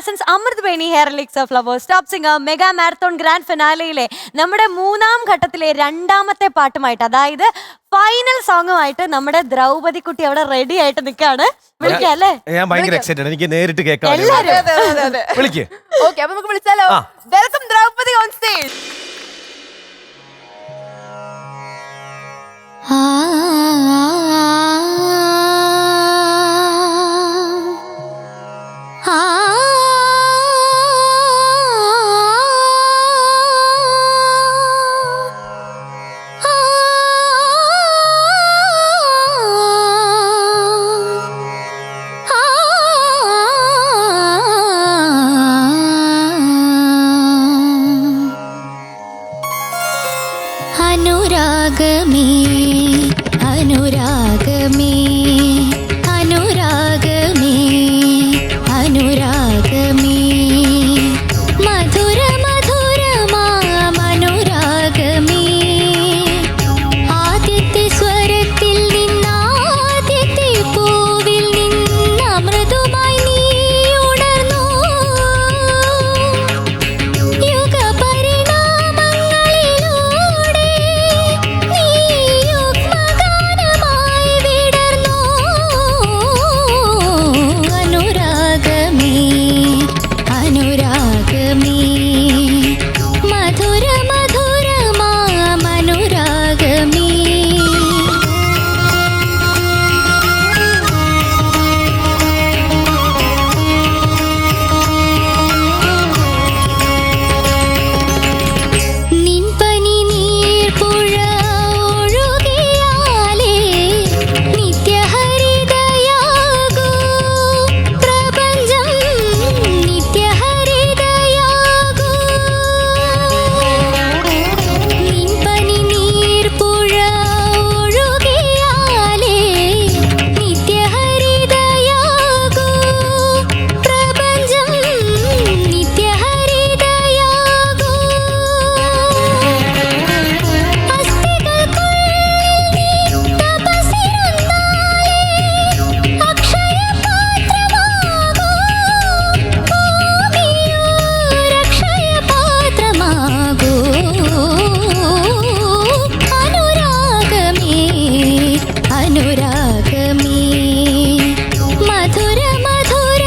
Presence Amrit Veni hair elixir flowers top singer mega marathon grand ഫിനാലയിലെ നമ്മുടെ 3ാം ഘട്ടത്തിലെ 2ാമത്തെ പാട്ടുമായിട്ട്, അതായത് ഫൈനൽ സോങ്ങുമായിട്ട് നമ്മുടെ ദ്രൗപദി കുട്ടി അവിടെ റെഡി ആയിട്ട് നിൽക്കാണ്. വിളിക്കല്ലേ? ഞാൻ ഭയങ്കര എക്സൈറ്റഡ്, എനിക്ക് നേരിട്ട് കേൾക്കാം. വിളിക്ക്. ഓക്കെ, അപ്പൊ നമുക്ക് വിളിച്ചാലോ? Welcome Draupadi on stage. അനുരാഗമേ അനുരാഗമേ അനുരാഗമേ അനുരാഗമേ മധുര മധുരമാനുരാഗമേ ആദ്യത്തെ സ്വരത്തിൽ നിന്നാദ്യത്തെ പൂവിൽ നിന്ന് അമൃതുമായി നീ ഉണർന്നു യുഗപരിണാമങ്ങളിലൂടെ നീ യുഗ്മഗാനമായി വിടർന്നു. അനുരാഗമേ അനുരാഗമേ മധുര മധുരമാനുരാഗമേ നിൻപനി നീർപ്പുഴ ഒഴുകിയാലേ നിത്യഹരിതയാകൂ പ്രപഞ്ചം നിത്യഹരിതയാകൂ. നിൻപനി നീർപ്പുഴ ഒഴുകിയാലേ നിത്യഹരിതയാകൂ പ്രപഞ്ചം നിത്യഹരിതയാകൂ. അസ്ഥികൾക്കുള്ളിൽ നീ തപസ്സിരുന്നാലേ അക്ഷയപാത്രമാകൂ ഭൂമിയോരക്ഷയപാത്രമാകൂ. അനുരാഗമേ അനുരാഗമേ മധുര മധുരമാനുരാഗമേ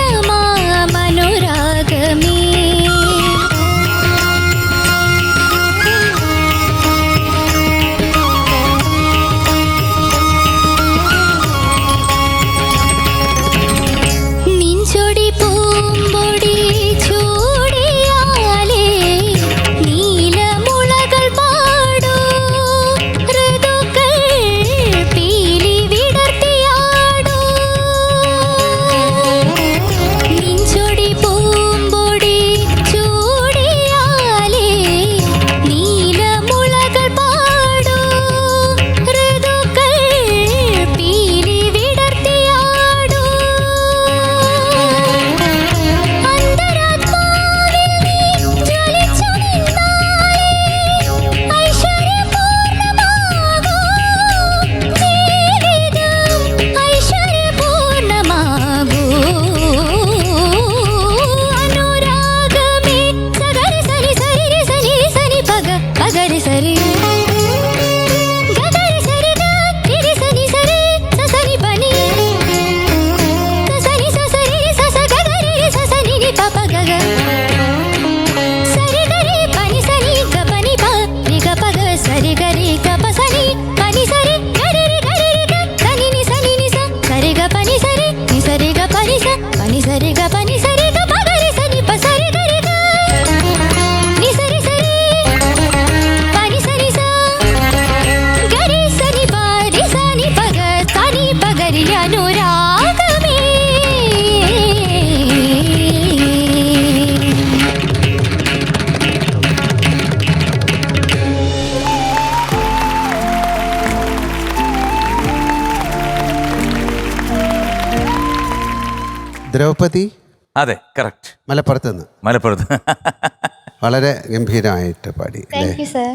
നിൻചൊടി പൂമ്പൊടി ചൂടിയാലേ നീലമുളകൾ പാടൂ ഋതുക്കൾ പീലി വിടർത്തിയാടൂ. നിൻചൊടി പൂമ്പൊടി ചൂടിയാലേ നീലമുളകൾ പാടൂ ഋതുക്കൾ പീലി വിടർത്തിയാടൂ. അന്തരാത്മാവിൽ നീ ജ്വലിച്ചു നിന്നാലേ ഐശ്വര്യപൂർണമാകൂ ജീവിതം ഐശ്വര്യപൂർണമാകൂ. അനുരാഗമേ സഗരി സരി സരി സരി സനി പഗ പഗരി സരി ഗഗരി സരി ഗരി സനി സരി സനി പനി സനി സരി സസ ഗഗരി സനി നി പപ ഗഗ സരി ഗരി പനി സനി ഗ പനി പ നി ഗ പഗ സരി ഗരി ഗ പ സനി പനി സരി ഗരി ഗരി ഗ സനി നി സ സരി ഗ പനി സരി നി സരി ഗ പനി സ പനി സരി ഗ പനി സരി ഗ പ ഗരി സനി പ സരി ഗരി ഗ നി സരി സരി പനി സരി സ ഗരി സനി പ രി സനി പ ഗ സനി പ ഗരി അനുരാഗമേ. ദ്രൗപദി അതെ, കറക്റ്റ്. മലപ്പുറത്ത് നിന്ന്. മലപ്പുറത്ത്. വളരെ ഗംഭീരമായിട്ട് പാടി അല്ലേ? Thank you sir.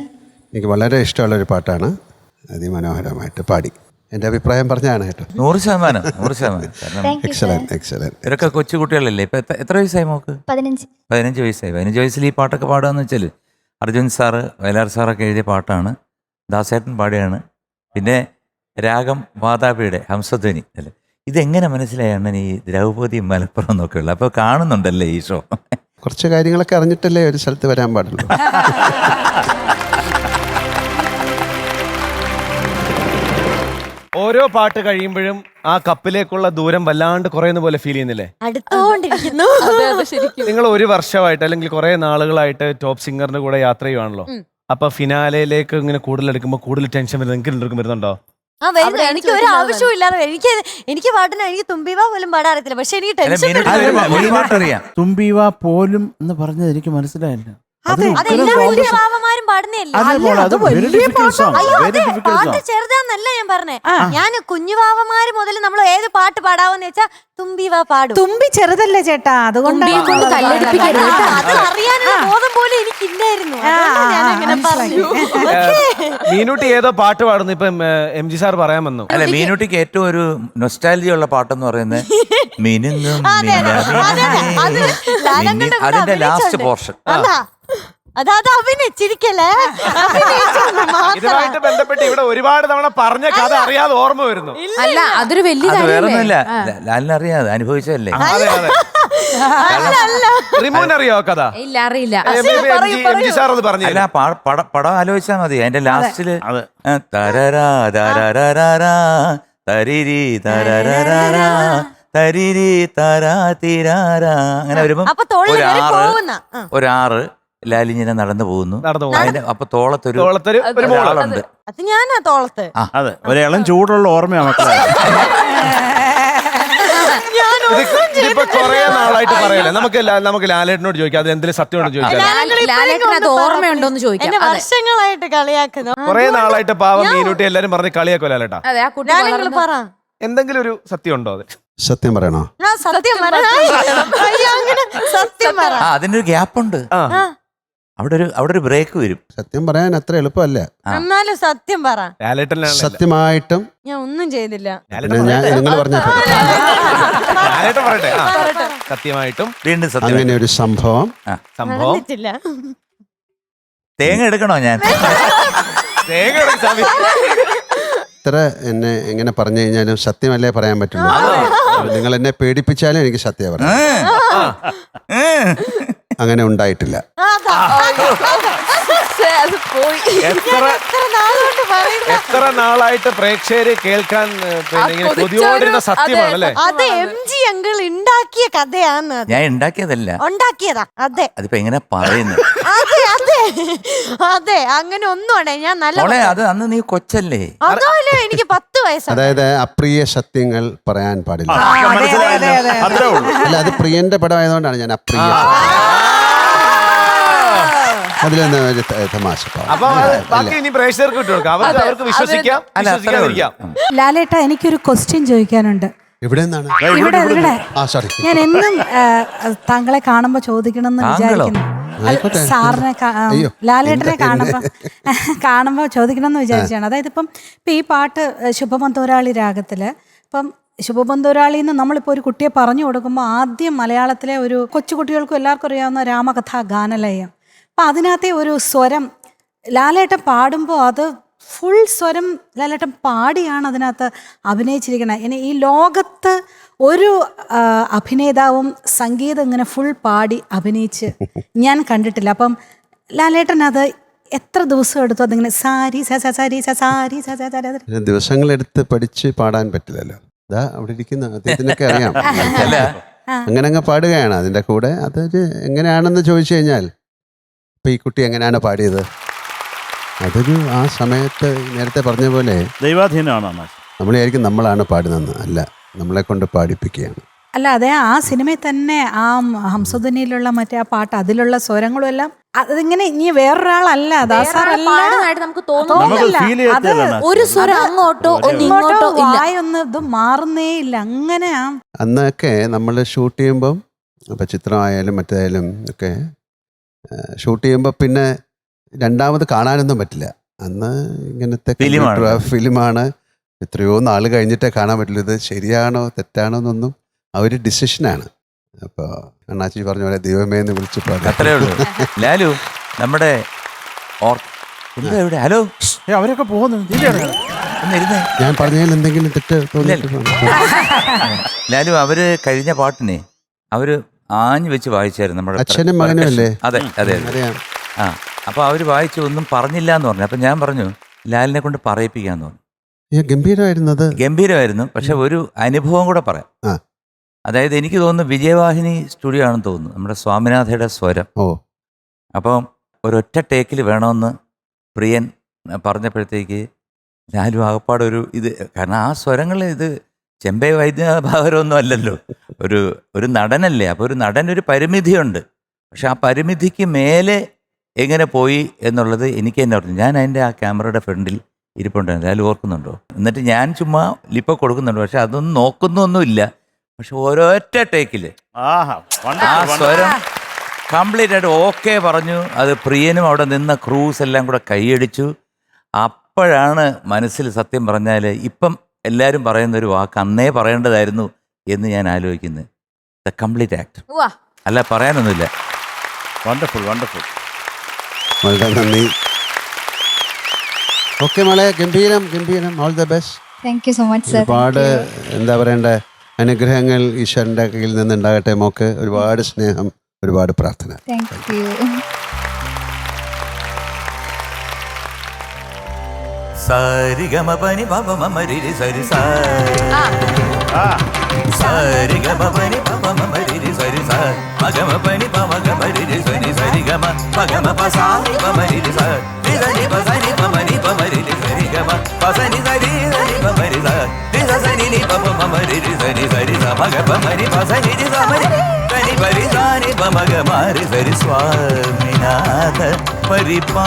എനിക്ക് വളരെ ഇഷ്ടമുള്ളൊരു പാട്ടാണ്. അതിമനോഹരമായിട്ട് പാടി. എൻ്റെ അഭിപ്രായം പറഞ്ഞാണ് കേട്ടോ. 100%. 100%. കാരണം എക്സലന്റ്. ഇവരൊക്കെ കൊച്ചു കുട്ടികളല്ലേ. ഇപ്പൊ എത്ര വയസ്സായി മോക്ക്? 15. 15 വയസ്സായി. 15 വയസ്സിൽ ഈ പാട്ടൊക്കെ പാടുകയെന്ന് വെച്ചാൽ അർജുൻ സാറ് വയലാർ സാറൊക്കെ എഴുതിയ പാട്ടാണ്. ദാസേട്ടൻ പാടുകയാണ്. പിന്നെ രാഗം വാതാപിയുടെ ഹംസധ്വനി അല്ലേ. ഇതെങ്ങനെ മനസ്സിലായാണ് ഈ ദ്രൗപദി മലപ്പുറം എന്നൊക്കെ ഉള്ളത്? അപ്പോൾ കാണുന്നുണ്ടല്ലേ ഈ ഷോ? കുറച്ച് കാര്യങ്ങളൊക്കെ അറിഞ്ഞിട്ടല്ലേ ഒരു സ്ഥലത്ത് വരാൻ പാടുള്ളൂ. ഓരോ പാട്ട് കഴിയുമ്പോഴും ആ കപ്പിലേക്കുള്ള ദൂരം വല്ലാണ്ട് കുറയുന്ന പോലെ ഫീൽ ചെയ്യുന്നില്ലേ? അടുത്തോണ്ടിരിക്കുന്നു. നിങ്ങൾ ഒരു വർഷമായിട്ട് അല്ലെങ്കിൽ കുറെ നാളുകളായിട്ട് ടോപ്പ് സിംഗറിന്റെ കൂടെ യാത്ര ചെയ്യുവാണല്ലോ. അപ്പൊ ഫിനാലയിലേക്ക് ഇങ്ങനെ കൂടുതൽ എടുക്കുമ്പോൾ കൂടുതൽ ടെൻഷൻ വരുന്നത് നിങ്ങൾക്ക് വരുന്നുണ്ടോ? ആ വരുന്നു. എനിക്ക് ഒരു ആവശ്യവും ഇല്ലാതെ എനിക്ക് പാട്ടിന് എനിക്ക് തുമ്പിവ പോലും പാടാൻ അറിയത്തില്ല. പക്ഷെ എനിക്ക് ടെൻഷൻ പാട്ടറിയാം. തുമ്പീവ പോലും എന്ന് പറഞ്ഞത് എനിക്ക് മനസ്സിലായില്ല. അതെല്ലാ വലിയ പാവമാരും പാടുന്നതല്ലേ. പാട്ട് ചെറുതാന്നല്ല ഞാൻ പറഞ്ഞേ. ഞാൻ കുഞ്ഞു പാവമാര് മുതൽ നമ്മൾ ഏത് പാട്ട് പാടാവെന്ന് വെച്ചാ തുമ്പിവ പാടും. തുമ്പി ചെറുതല്ലേ ചേട്ടാ, അതുകൊണ്ട് അത് അറിയാനുള്ള ബോധം പോലും എനിക്കില്ലായിരുന്നു. മീനൂട്ടി ഏതോ പാട്ട് പാടുന്നു ഇപ്പൊ MG സാർ പറയാൻ വന്നു. അല്ല, മീനൂട്ടിക്ക് ഏറ്റവും ഒരു നൊസ്റ്റാലജി ഉള്ള പാട്ടെന്ന് പറയുന്നത് മിനുങ്ങും അതിന്റെ ലാസ്റ്റ് പോർഷൻ. അതായത് അഭിനയിച്ചിരിക്കല്ലേ. ഇതുമായിട്ട് ബന്ധപ്പെട്ട് ഇവിടെ ഒരുപാട് തവണ പറഞ്ഞ കഥ അറിയാതെ ഓർമ്മ വരുന്നു. അല്ല അതൊരു വലിയ അത് വേറൊന്നുമില്ല, ലാലിന് അറിയാതെ അനുഭവിച്ചതല്ലേ. റിമോൻ അറിയോ കഥ? ഇല്ല അറിയില്ല. MG സാർ അത് പറഞ്ഞു. അല്ല, പടം ആലോചിച്ചാൽ മതി. അതിന്റെ ലാസ്റ്റില് തരരാ തരരാ തരിരി തരരാ തരിരി തരാ തിരാരാ അങ്ങനെ വരുമ്പോ ഒരു 6 ലാലിങ്ങനെ നടന്നു പോകുന്നു. അപ്പൊ തോളത്തൊരു ആളുണ്ട്. അത് ഞാനാ തോളത്ത്. അതെ, ഒരു ഇളം ചൂടുള്ള ഓർമ്മയാ മക്കളെ. ഇതിപ്പോ കൊറേ നാളായിട്ട് പറയല്ലേ. നമുക്ക് ലാലേട്ടനോട് ചോദിക്കാം, അതിൽ എന്തെങ്കിലും സത്യമുണ്ടോ ചോദിക്കാം. അത് ഓർമ്മയുണ്ടോന്ന് ചോദിക്കാം. എന്നെ വർഷങ്ങളായിട്ട് കളിയാക്കുന്നു. കൊറേ നാളായിട്ട് പാവം മീനൂട്ടി എല്ലാരും പറഞ്ഞ് കളിയാക്കോ ലാലേട്ടാ. അതെ, ആ കുട്ടി പറ എന്തെങ്കിലും ഒരു സത്യം ഉണ്ടോ? അത് സത്യം പറയണോ? സത്യം പറ. സത്യം പറ. അതിനൊരു ഗ്യാപ്പുണ്ട്. അവിടെ ഒരു ബ്രേക്ക് വരും. സത്യം പറയാൻ അത്ര എളുപ്പമല്ല. എന്നാലും സത്യം പറ. സത്യമായിട്ടും ഞാൻ ഒന്നും ചെയ്തില്ല. നിങ്ങൾ പറഞ്ഞപ്പോ പറയട്ടെ. സത്യമായിട്ടും വീണ്ടും സത്യം. അങ്ങനെ ഒരു സംഭവം നടന്നിട്ടില്ല. തേങ്ങ എടുക്കണോ ഞാൻ? ഇത്ര എന്നെ എങ്ങനെ പറഞ്ഞു കഴിഞ്ഞാലും സത്യമല്ലേ പറയാൻ പറ്റുള്ളൂ. നിങ്ങൾ എന്നെ പേടിപ്പിച്ചാലും എനിക്ക് സത്യം പറയാം. അങ്ങനെ ഉണ്ടായിട്ടില്ല. എത്ര നാളായിട്ട് പ്രേക്ഷകര് കേൾക്കാൻ കൊതിയോടിരുന്ന സത്യമാണല്ലേ. അത് MG അങ്കിൾ ഉണ്ടാക്കിയ കഥയാന്ന്. ഞാൻ ഉണ്ടാക്കിയതല്ല, ഉണ്ടാക്കിയതാ. അതെ, അതിപ്പോ എങ്ങനെ പറയുന്നത്? അതെ അതെ അതെ അങ്ങനെ ഒന്നുമാണ്. ഞാൻ നല്ല അത് അന്ന് നീ കൊച്ചല്ലേ. അതല്ലേ എനിക്ക് 10 വയസ്സാണ്. അതായത് അപ്രിയ സത്യങ്ങൾ പറയാൻ പാടില്ല. അത്രേ ഉള്ളൂ. അല്ല, അത് പ്രിയന്റെ പടം ആയതുകൊണ്ടാണ് ഞാൻ അപ്രിയ. അതിലെന്താ ഒരു തമാശ. അപ്പൊ ബാക്കി ഇനി പ്രേക്ഷകർക്ക് വിട്ടുകൊടുക്കാം. അവർക്ക് വിശ്വസിക്കാം, വിശ്വസിക്കാതിരിക്കാം. ലാലേട്ട, എനിക്കൊരു ക്വസ്റ്റ്യൻ ചോദിക്കാനുണ്ട്. ഇവിടെ നിന്നാണ്? ഇവിടെ സോറി. ഞാൻ എന്നും താങ്കളെ കാണുമ്പോ ചോദിക്കണം എന്ന് വിചാരിക്കുന്നു. സാറിനെ ലാലേട്ടനെ കാണുമ്പോ ചോദിക്കണം എന്ന് വിചാരിച്ചാണ്. അതായത് ഇപ്പം ഈ പാട്ട് ശുഭമന്തോരാളി രാഗത്തില് ഇപ്പം ശുഭബന്ധുരാളിന്ന് നമ്മളിപ്പോൾ ഒരു കുട്ടിയെ പറഞ്ഞു കൊടുക്കുമ്പോൾ ആദ്യം മലയാളത്തിലെ ഒരു കൊച്ചുകുട്ടികൾക്കും എല്ലാവർക്കും അറിയാവുന്ന രാമകഥാ ഗാനലയം. അപ്പം അതിനകത്തെ ഒരു സ്വരം ലാലേട്ടൻ പാടുമ്പോൾ അത് ഫുൾ സ്വരം ലാലേട്ടൻ പാടിയാണ് അതിനകത്ത് അഭിനയിച്ചിരിക്കുന്നത്. ഇനി ഈ ലോകത്ത് ഒരു അഭിനേതാവും സംഗീതം ഇങ്ങനെ ഫുൾ പാടി അഭിനയിച്ച് ഞാൻ കണ്ടിട്ടില്ല. അപ്പം ലാലേട്ടൻ അത് എത്ര ദിവസം എടുത്തു അതിങ്ങനെ സാരി സാരി സാരി സാരി? ദിവസങ്ങളെടുത്ത് പഠിച്ച് പാടാൻ പറ്റില്ലല്ലോ. ഇതാ അവിടെ ഇരിക്കുന്ന അദ്ദേഹത്തിനൊക്കെ അറിയാം. അങ്ങനെ അങ്ങ് പാടുകയാണ്. അതിൻ്റെ കൂടെ അതൊരു എങ്ങനെയാണെന്ന് ചോദിച്ചു കഴിഞ്ഞാൽ ഇപ്പം ഈ കുട്ടി എങ്ങനെയാണ് പാടിയത്, അതൊരു ആ സമയത്ത് നേരത്തെ പറഞ്ഞ പോലെ ദൈവാധീനമാണ്. നമ്മളായിരിക്കും നമ്മളാണ് പാടുന്നതെന്ന്. അല്ല, നമ്മളെ കൊണ്ട് പാടിപ്പിക്കുകയാണ്. അല്ല, അതെ, ആ സിനിമയിൽ തന്നെ ആ ഹംസധ്വനിയിലുള്ള മറ്റേ ആ പാട്ട് അതിലുള്ള സ്വരങ്ങളും എല്ലാം അതിങ്ങനെ ഇനി വേറൊരാളല്ല, പാടുന്നതായിട്ട് നമുക്ക് തോന്നുന്നില്ല. അത് ഒരു സ്വരം അങ്ങോട്ടോ ഇങ്ങോട്ടോ വായൊന്നും ഇത് മാറുന്നേ ഇല്ല. അങ്ങനെ അന്നൊക്കെ നമ്മൾ ഷൂട്ട് ചെയ്യുമ്പം ഇപ്പം ചിത്രമായാലും മറ്റേതായാലും ഒക്കെ ഷൂട്ട് ചെയ്യുമ്പോൾ പിന്നെ രണ്ടാമത് കാണാനൊന്നും പറ്റില്ല. അന്ന് ഇങ്ങനത്തെ ഫിലിമാണ്. എത്രയോ നാൾ കഴിഞ്ഞിട്ടേ കാണാൻ പറ്റുള്ളൂ. ഇത് ശരിയാണോ തെറ്റാണോ എന്നൊന്നും ആ ഒരു ഡിസിഷനാണ്. അപ്പോൾ അണ്ണാച്ചി പറഞ്ഞ പോലെ ദൈവമേ എന്ന് വിളിച്ച് അത്രേ ഉള്ളൂ. ലാലു നമ്മുടെ എവിടെ? ഹലോ, അവരൊക്കെ പോകുന്നു. ഒന്നിരുന്നേ. ഞാൻ പറഞ്ഞതിൽ എന്തെങ്കിലും തെറ്റ് തോന്നിയിട്ടുണ്ടോ? ലാലു, അവര് കഴിഞ്ഞ പാട്ടിനെ അവര് ആഞ്ഞു വെച്ച് വായിച്ചായിരുന്നു നമ്മുടെ അച്ഛനും മകനും അല്ലേ? അതെ അതെ അതെ. അറിയാം. ആ, അപ്പൊ അവര് വായിച്ചു ഒന്നും പറഞ്ഞില്ല എന്ന് പറഞ്ഞു. അപ്പൊ ഞാൻ പറഞ്ഞു ലാലിനെ കൊണ്ട് പറയിപ്പിക്കാന്ന് പറഞ്ഞു. ഗംഭീരമായിരുന്നത്. ഗംഭീരമായിരുന്നു. പക്ഷെ ഒരു അനുഭവം കൂടെ പറയാം. ആ. അതായത് എനിക്ക് തോന്നുന്നു വിജയവാഹിനി സ്റ്റുഡിയോ ആണെന്ന് തോന്നുന്നു, നമ്മുടെ സ്വാമിനാഥയുടെ സ്വരം. ഓ. അപ്പം ഒരൊറ്റ ടേക്കിൽ വേണമെന്ന് പ്രിയൻ പറഞ്ഞപ്പോഴത്തേക്ക് ലാലു ആകപ്പാട് ഒരു ഇത്, കാരണം ആ സ്വരങ്ങൾ ഇത് ചെമ്പൈ വൈദ്യഭാവരമൊന്നും അല്ലല്ലോ, ഒരു നടനല്ലേ. അപ്പോൾ ഒരു നടനൊരു പരിമിതിയുണ്ട്. പക്ഷെ ആ പരിമിതിക്ക് മേലെ എങ്ങനെ പോയി എന്നുള്ളത് എനിക്ക് തന്നെ പറഞ്ഞു. ഞാൻ അതിൻ്റെ ആ ക്യാമറയുടെ ഫ്രണ്ടിൽ ഇരിപ്പുണ്ടായിരുന്നു. ലാലു ഓർക്കുന്നുണ്ടോ? എന്നിട്ട് ഞാൻ ചുമ്മാ ലിപ്പ കൊടുക്കുന്നുണ്ട്. പക്ഷെ അതൊന്നും നോക്കുന്നൊന്നുമില്ല. പക്ഷെ ഓരോറ്റ ടേക്കിൽ ആ സ്വരം കംപ്ലീറ്റ് ആയിട്ട് ഓക്കെ പറഞ്ഞു. അത് പ്രിയനും അവിടെ നിന്ന ക്രൂസ് എല്ലാം കൂടെ കൈയടിച്ചു. അപ്പോഴാണ് മനസ്സിൽ സത്യം പറഞ്ഞാൽ ഇപ്പം എല്ലാവരും പറയുന്ന ഒരു വാക്ക് അന്നേ പറയേണ്ടതായിരുന്നു എന്ന് ഞാൻ ആലോചിക്കുന്നത്. The complete act. അല്ല, പറയാനൊന്നുമില്ല. Wonderful wonderful. വളരെ നന്ദി. ഓക്കെ മോളെ, ഗംഭീരം ഗംഭീരം. All the best. Thank you so much sir. ഒരുപാട് എന്താ പറയണ്ടേ, അനുഗ്രഹങ്ങൾ ഈശ്വരൻ്റെ കയ്യിൽ നിന്നുണ്ടാകട്ടെ മോക്ക്. ഒരുപാട് സ്നേഹം, ഒരുപാട് പ്രാർത്ഥന. Thank you. സാരി ഗമ പനി പപ മമ രി സരി സാ. സാരി ഗമ പനി പപ മമ രി സരി സാ. മഗമ പനി പമ ഗമ രി സനി സരി ഗമ മഗമ പസാനി പമ രി സാ. രി സനി പസനി പമ നി പമ രി സരി ഗമ പസനി സരി സനി പമ രി സാ. രി സനി നി പപ മമ രി സനി സരി സാ. മഗ പമ നി പസനി രി സമ രി സനി പരി സാനി പമ ഗമ രി സരി. സ്വാമിനാഥ പരിപാലയാശുമാ.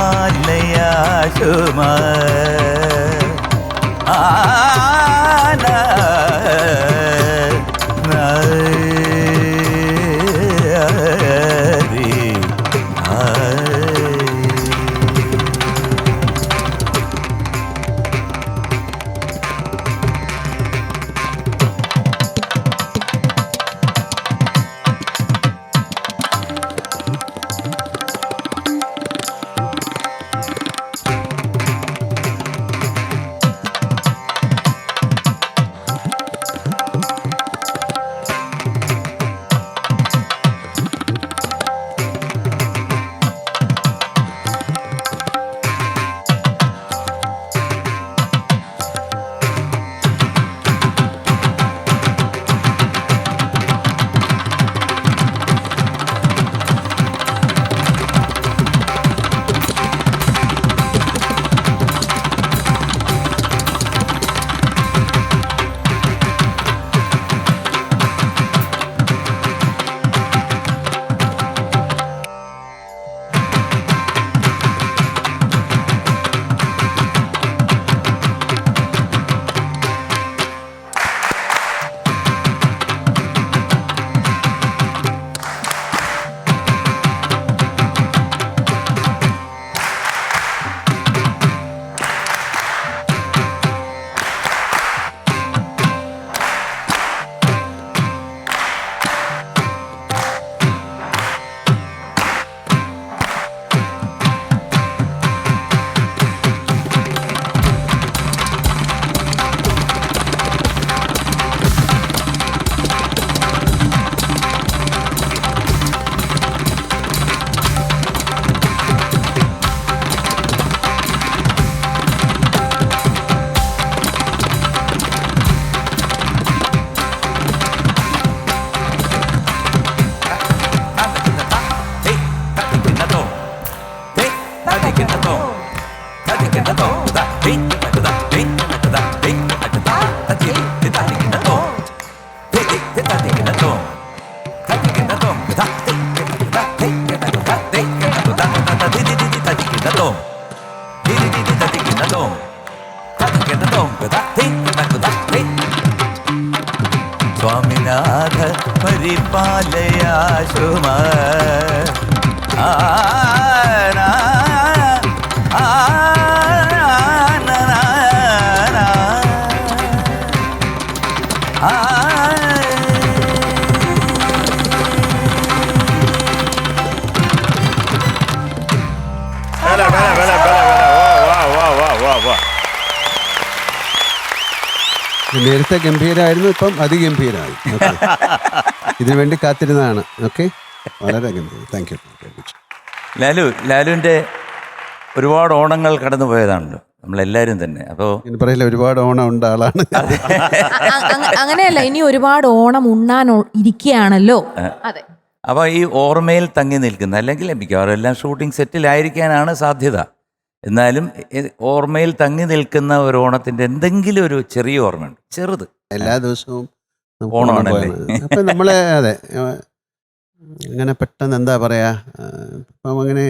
സ്വാമിനാഥ പരിപാലയാശുമാ. നേരത്തെ ഗംഭീരമായിരുന്നു, ഇപ്പം അതിഗംഭീരമായി. Okay. ഇതിനു വേണ്ടി കാത്തിരുന്നതാണ്. ഓക്കെ, വളരെ ഗംഭീരം. Thank you. ലാലുവിൻ്റെ ഒരുപാട് ഓണങ്ങൾ കടന്നു പോയതാണല്ലോ നമ്മളെല്ലാവരും തന്നെ. അപ്പോൾ ഇനി പറയില്ല, ഒരുപാട് ഓണം ഉണ്ട് ആളാണ്. അങ്ങനെയല്ല, ഇനി ഒരുപാട് ഓണം ഉണ്ണാൻ ഇരിക്കുകയാണല്ലോ. അതെ. അപ്പോൾ ഈ ഓർമ്മയിൽ തങ്ങി നിൽക്കുന്ന, അല്ലെങ്കിൽ മിക്കവാറും എല്ലാം ഷൂട്ടിംഗ് സെറ്റിലായിരിക്കാനാണ് സാധ്യത. എന്നാലും ഓർമ്മയിൽ തങ്ങി നിൽക്കുന്ന ഒരു ഓണത്തിൻ്റെ എന്തെങ്കിലും ഒരു ചെറിയ ഓർമ്മയുണ്ട്, ചെറുത്. എല്ലാ ദിവസവും നമുക്ക് ഓണമാണല്ലേ? അപ്പം നമ്മളെ അതെ അങ്ങനെ പെട്ടെന്ന് എന്താ പറയാ, ഇപ്പം അങ്ങനെ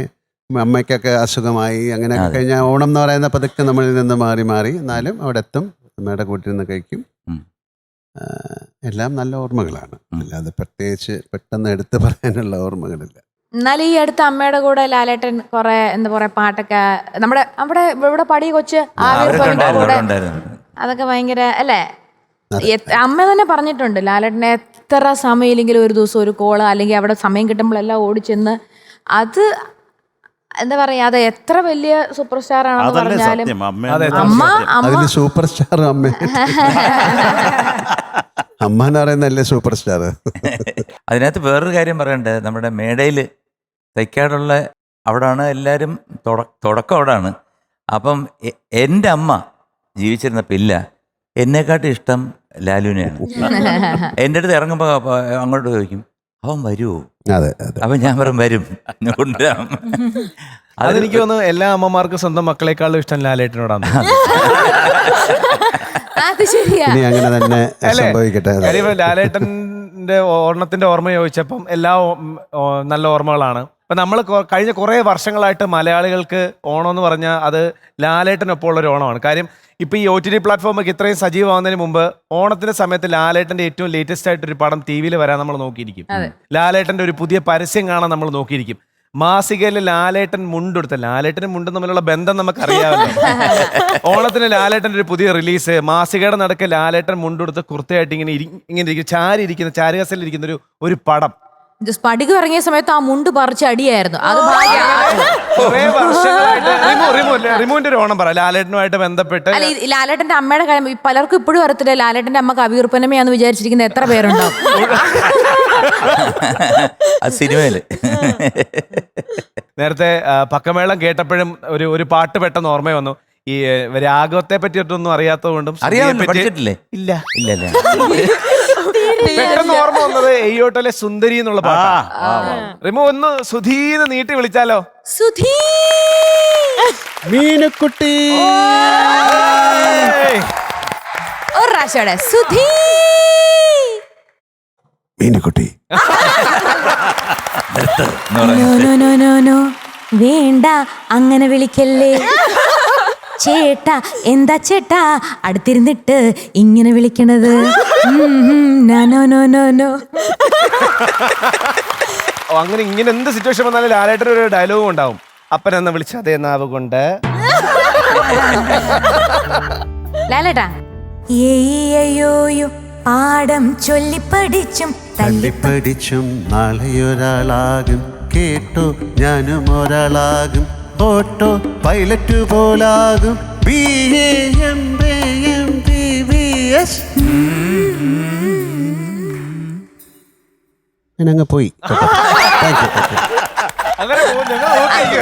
അമ്മയ്ക്കൊക്കെ അസുഖമായി അങ്ങനെയൊക്കെ കഴിഞ്ഞാൽ ഓണം എന്ന് പറയുന്ന പതുക്കെ നമ്മളിൽ നിന്ന് മാറി മാറി എന്നാലും അവിടെ എത്തും, അമ്മയുടെ കൂട്ടിൽ നിന്ന് കഴിക്കും. എല്ലാം നല്ല ഓർമ്മകളാണ്, അല്ലാതെ പ്രത്യേകിച്ച് പെട്ടെന്ന് എടുത്തു പറയാനുള്ള ഓർമ്മകളില്ല. എന്നാലും ഈ അടുത്ത് അമ്മയുടെ കൂടെ ലാലേട്ടൻ കുറെ എന്താ പറയാ പാട്ടൊക്കെ നമ്മുടെ അവിടെ ഇവിടെ പടി കൊച്ച് കൂടെ അതൊക്കെ ഭയങ്കര അല്ലേ? അമ്മ തന്നെ പറഞ്ഞിട്ടുണ്ട് ലാലേട്ടനെ എത്ര സമയമില്ലെങ്കിലും ഒരു ദിവസം ഒരു കോള് അല്ലെങ്കിൽ അവിടെ സമയം കിട്ടുമ്പോഴെല്ലാം ഓടിച്ചെന്ന്, അത് എന്താ പറയാ, അത് എത്ര വലിയ സൂപ്പർ സ്റ്റാർ ആണെന്ന് പറഞ്ഞാലും അതില് സൂപ്പർ സ്റ്റാർ അമ്മ അമ്മ എന്ന് പറയുന്നല്ലേ സൂപ്പർ സ്റ്റാർ. അതിനകത്ത് വേറൊരു കാര്യം പറയണ്ടേ, നമ്മുടെ മേടയിൽ തൈക്കാടുള്ള അവിടാണ് എല്ലാവരും തുടക്കം അവിടാണ്. അപ്പം എൻ്റെ അമ്മ ജീവിച്ചിരുന്നപ്പോൾ ഇല്ല, എന്നെക്കാട്ടും ഇഷ്ടം ലാലുവിനെയാണ്. എൻ്റെ അടുത്ത് ഇറങ്ങുമ്പോൾ അങ്ങോട്ട് ചോദിക്കും, അവൻ വരുമോ? അതെ, അപ്പം ഞാൻ വരും കൊണ്ടുവരാം. അതെനിക്ക് തോന്നുന്നു എല്ലാ അമ്മമാർക്കും സ്വന്തം മക്കളെക്കാളും ഇഷ്ടം ലാലേട്ടനോടാണ്. അത് ശരിയാ, ഇനി അങ്ങനെ തന്നെ സംഭവിക്കട്ടെ. ലാലേട്ടന്റെ ഓർമ്മത്തിന്റെ ഓർമ്മ ചോദിച്ചപ്പം എല്ലാ നല്ല ഓർമ്മകളാണ്. ഇപ്പൊ നമ്മൾ കഴിഞ്ഞ കുറെ വർഷങ്ങളായിട്ട് മലയാളികൾക്ക് ഓണം എന്ന് പറഞ്ഞാൽ അത് ലാലേട്ടനൊപ്പം ഉള്ള ഒരു ഓണമാണ്. കാര്യം ഇപ്പൊ ഈ OTT പ്ലാറ്റ്ഫോമൊക്കെ ഇത്രയും സജീവമാകുന്നതിന് മുമ്പ് ഓണത്തിന്റെ സമയത്ത് ലാലേട്ടന്റെ ഏറ്റവും ലേറ്റസ്റ്റ് ആയിട്ട് ഒരു പടം TV-യിൽ വരാൻ നമ്മൾ നോക്കിയിരിക്കും. ലാലേട്ടന്റെ ഒരു പുതിയ പരസ്യം കാണാൻ നമ്മൾ നോക്കിയിരിക്കും. മാസികയിൽ ലാലേട്ടൻ മുണ്ടെടുത്ത, ലാലേട്ടനും മുണ്ടും തമ്മിലുള്ള ബന്ധം നമുക്കറിയാമല്ലോ. ഓണത്തിന് ലാലേട്ടൻ്റെ ഒരു പുതിയ റിലീസ്, മാസികയുടെ നടക്ക് ലാലേട്ടൻ മുണ്ടെടുത്ത് കുർത്തയായിട്ട് ഇങ്ങനെ ഇരിക്കും, ചാരിയിരിക്കുന്ന ഒരു പടം. സ്പടികം ഇറങ്ങിയ സമയത്ത് ആ മുണ്ട് പറിച്ച് അടിയായിരുന്നു. അത് കുറെ വർഷങ്ങളായിട്ട് റിമുവിന്റെ ഒരു ഓണം പറ ലാലേട്ടനുമായിട്ട് ബന്ധപ്പെട്ട്. അല്ല, ലാലേട്ടന്റെ അമ്മയുടെ കാര്യം പലർക്കും ഇപ്പോഴും അറിയത്തില്ല. ലാലേട്ടന്റെ അമ്മ കവിയൂർപ്പനമ്മയാന്ന് വിചാരിച്ചിരിക്കുന്ന എത്ര പേരുണ്ടാവും. സിനിമയില് നേരത്തെ പക്കമേളം കേട്ടപ്പോഴും ഒരു പാട്ട് പെട്ടെന്ന് ഓർമ്മ വന്നു. ഈ രാഘവത്തെ പറ്റിയിട്ടൊന്നും അറിയാത്തതുകൊണ്ടും ഇല്ല പെട്ടെന്ന് ഓർമ്മ വന്നത് എയ്യോട്ടലെ സുന്ദരി എന്നുള്ള പാട്ടാണ്. റിമു ഒന്ന് സുധീന്ന് നീട്ടി വിളിച്ചാലോ? സുധീ മീനുക്കുട്ടി ഒരു പ്രാവശ്യം സുധീ മീനുക്കുട്ടി. വേണ്ട അങ്ങനെ വിളിക്കല്ലേ ചേട്ടാ. എന്താ ചേട്ടാ അടുത്തിരുന്നിട്ട് ഇങ്ങനെ വിളിക്കണത്? അങ്ങനെ ഇങ്ങനെ എന്ത് സിറ്റുവേഷൻ വന്നാലും ലാലേട്ടൻ ഒരു ഡയലോഗും ഉണ്ടാവും. അപ്പൻ എന്ന് വിളിച്ച അതേ നാവ് കൊണ്ട്. ലാലേട്ടാ പാഠം ചൊല്ലിപ്പടിച്ചും തല്ലിപ്പടിച്ചും നാളെയൊരാളാകും, കേട്ടോ ഞാനും ഒരാളാകും, ഓട്ടോ പൈലറ്റ് പോലാകും, BAMBMBBS. ഞാനങ്ങ് പോയി.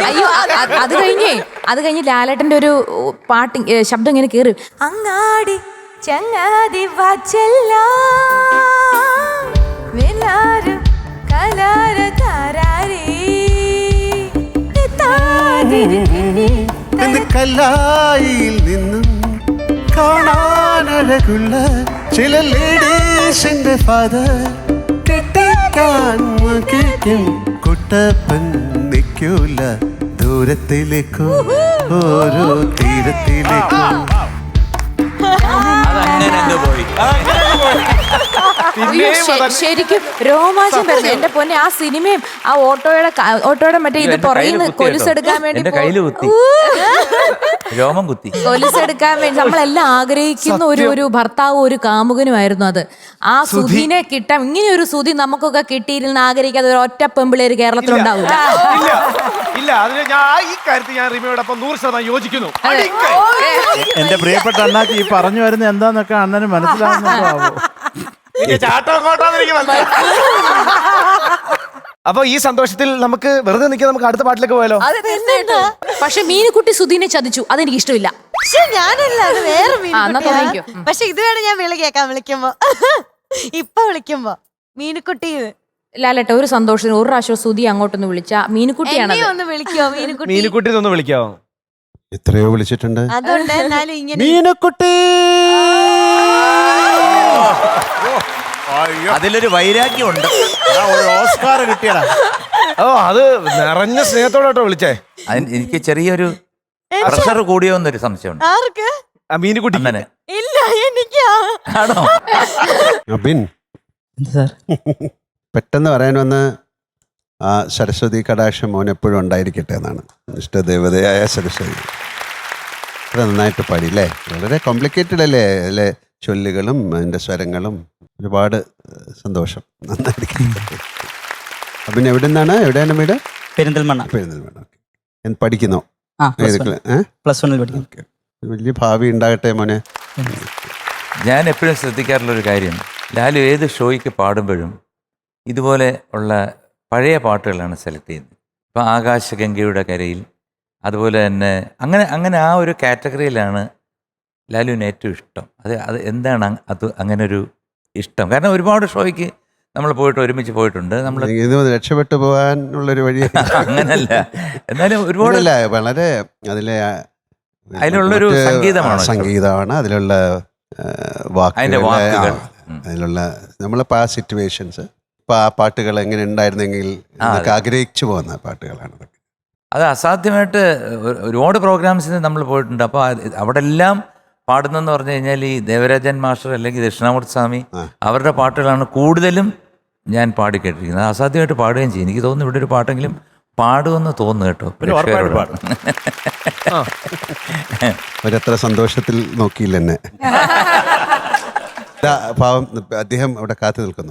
അയ്യോ, അത് കഴിഞ്ഞ് ലാലേട്ടന്റെ ഒരു പാട്ട് ശബ്ദം ഇങ്ങനെ കേറി, അങ്ങാടി ചങ്ങാതി വാച്ചല്ല കല്ലായിൽ നിന്നും കാണാനഴകുള്ള ചില ലേഡീസിന്റെ ഫാദർ കെട്ടിക്കാൻ കുട്ടപ്പൻ നിൽക്കൂല ദൂരത്തിലേക്കോ ഓരോ തീരത്തിലേക്കോ. ശരിക്കും രോമാഞ്ചം വരുന്നു എന്റെ പൊന്നെ. ആ സിനിമയും ആ ഓട്ടോയുടെ മറ്റേ ഇത് പുറയുന്ന കൊലുസെടുക്കാൻ വേണ്ടി എന്റെ കയ്യില് കുത്തി. രോമം കുത്തി. കൊലുസെടുക്കാൻ വേണ്ടി നമ്മളെല്ലാം ആഗ്രഹിക്കുന്ന ഒരു ഭർത്താവ് ഒരു കാമുകനുമായിരുന്നു അത്. ആ സുധിനെ കിട്ടാൻ ഇങ്ങനെ ഒരു സുധി നമുക്കൊക്കെ കിട്ടിയിരുന്ന ആഗ്രഹിക്കാതെ ഒരു ഒറ്റ പെമ്പിളേര് കേരളത്തിലുണ്ടാവില്ല. ഇല്ല അതിന് ഈ കാര്യത്തിൽ ഞാൻ റിമയോടൊപ്പം 100% യോജിക്കുന്നു. എന്റെ പ്രിയപ്പെട്ട അണ്ണാക്ക് ഈ പറഞ്ഞു വരുന്നത് എന്താന്നൊക്കെ അണ്ണന് മനസ്സിലാവുന്നുണ്ടോ? അപ്പൊ ഈ സന്തോഷത്തിൽ നമുക്ക് വെറുതെ നിൽക്കാൻ നമുക്ക് അടുത്ത പാട്ടിലേക്ക് പോയാലോ? പക്ഷെ മീനുക്കുട്ടി സുധീനെ ചതിച്ചു, അതെനിക്ക് ഇഷ്ടമില്ല. ഞാനല്ല, അത് വേറെ തുടങ്ങിക്കോ. പക്ഷെ ഇത് വേണം ഞാൻ കേൾക്കാൻ വിളിക്കുമ്പോ. ഇപ്പൊ വിളിക്കുമ്പോ മീനുക്കുട്ടി ലാലേട്ട ഒരു സന്തോഷത്തിന് ഒരു പ്രാവശ്യം സുധി അങ്ങോട്ടൊന്ന് വിളിച്ച മീനുക്കുട്ടിയാണ്. ഒന്ന് വിളിക്കോ മീനുക്കുട്ടി? മീനുക്കുട്ടി ഒന്ന് വിളിക്കാവോ? എത്രയോ വിളിച്ചിട്ടുണ്ട്. അതുകൊണ്ട് എന്നാലും ഇങ്ങനെ മീനുക്കുട്ടി അതിലൊരു വൈരാഗ്യമുണ്ട്. ഒരു ഓസ്കാർ കിട്ടിയടാ. ഓ അത് നിറഞ്ഞ സ്നേഹത്തോടെ വിളിച്ചേ. എനിക്ക് ചെറിയൊരു പ്രഷർ കൂടിയോ എന്നൊരു സംശയമുണ്ട്. ആർക്ക്? മീനുക്കുട്ടി. അങ്ങനെ ഇല്ല എനിക്കാ. ആണോ? അബിൻ പെട്ടെന്ന് പറയാൻ വന്ന് ആ സരസ്വതി കടാക്ഷം മോൻ എപ്പോഴും ഉണ്ടായിരിക്കട്ടെ എന്നാണ്. ഇഷ്ടദേവതയായ സരസ്വതി അത്ര നന്നായിട്ട് പാടി അല്ലേ? വളരെ കോംപ്ലിക്കേറ്റഡ് അല്ലേ അതിലെ ചൊല്ലുകളും അതിൻ്റെ സ്വരങ്ങളും. ഒരുപാട് സന്തോഷം. നന്നായിരിക്കട്ടെ. അബിൻ എവിടെയാണ് വീട്? പെരിന്തൽമണ്ണ. ഓക്കെ. പഠിക്കുന്നോ? പ്ലസ് 1 പഠിക്കുന്നു. ഓക്കെ. വലിയ ഭാവി ഉണ്ടാകട്ടെ മോനെ. ഞാൻ എപ്പോഴും ശ്രദ്ധിക്കാറുള്ളൊരു കാര്യം, ലാലു ഏത് ഷോയ്ക്ക് പാടുമ്പോഴും ഇതുപോലെ ഉള്ള പഴയ പാട്ടുകളാണ് സെലക്ട് ചെയ്യുന്നത്. ഇപ്പം ആകാശഗംഗയുടെ കരയിൽ, അതുപോലെ തന്നെ അങ്ങനെ ആ ഒരു കാറ്റഗറിയിലാണ് ലാലുവിന് ഏറ്റവും ഇഷ്ടം. അത് എന്താണ് അത് അങ്ങനെ ഒരു ഇഷ്ടം? കാരണം ഒരുപാട് ഷോയ്ക്ക് നമ്മൾ ഒരുമിച്ച് പോയിട്ടുണ്ട്. നമ്മൾ രക്ഷപ്പെട്ടു പോകാനുള്ളൊരു വഴി അങ്ങനല്ല, എന്നാലും ഒരുപാട് വളരെ അതിലുള്ളൊരു സംഗീതമാണ് അതിലുള്ള വാക്കുകൾ, അതിലുള്ള നമ്മളിപ്പോൾ ആ സിറ്റുവേഷൻസ്, ഇപ്പം ആ പാട്ടുകൾ എങ്ങനെ ഉണ്ടായിരുന്നെങ്കിൽ എന്നൊക്കെ ആഗ്രഹിച്ചു പോകുന്ന പാട്ടുകളാണ്. അത് അസാധ്യമായിട്ട് ഒരുപാട് പ്രോഗ്രാംസിന് നമ്മൾ പോയിട്ടുണ്ട്. അപ്പോൾ അവിടെ എല്ലാം പാടുന്നതെന്ന് പറഞ്ഞു കഴിഞ്ഞാൽ ഈ ദേവരാജൻ മാസ്റ്റർ അല്ലെങ്കിൽ ദക്ഷിണാമൂർത്തി സ്വാമി അവരുടെ പാട്ടുകളാണ് കൂടുതലും ഞാൻ പാടിക്കേട്ടിരിക്കുന്നത്. അസാധ്യമായിട്ട് പാടുകയും ചെയ്യും. എനിക്ക് തോന്നുന്നു ഇവിടെ ഒരു പാട്ടെങ്കിലും പാടുമെന്ന് തോന്നുന്നു കേട്ടോ. ഒരത്ര സന്തോഷത്തിൽ നോക്കിയില്ല എന്നെ. പാവം അദ്ദേഹം അവിടെ കാത്തു നിൽക്കുന്നു.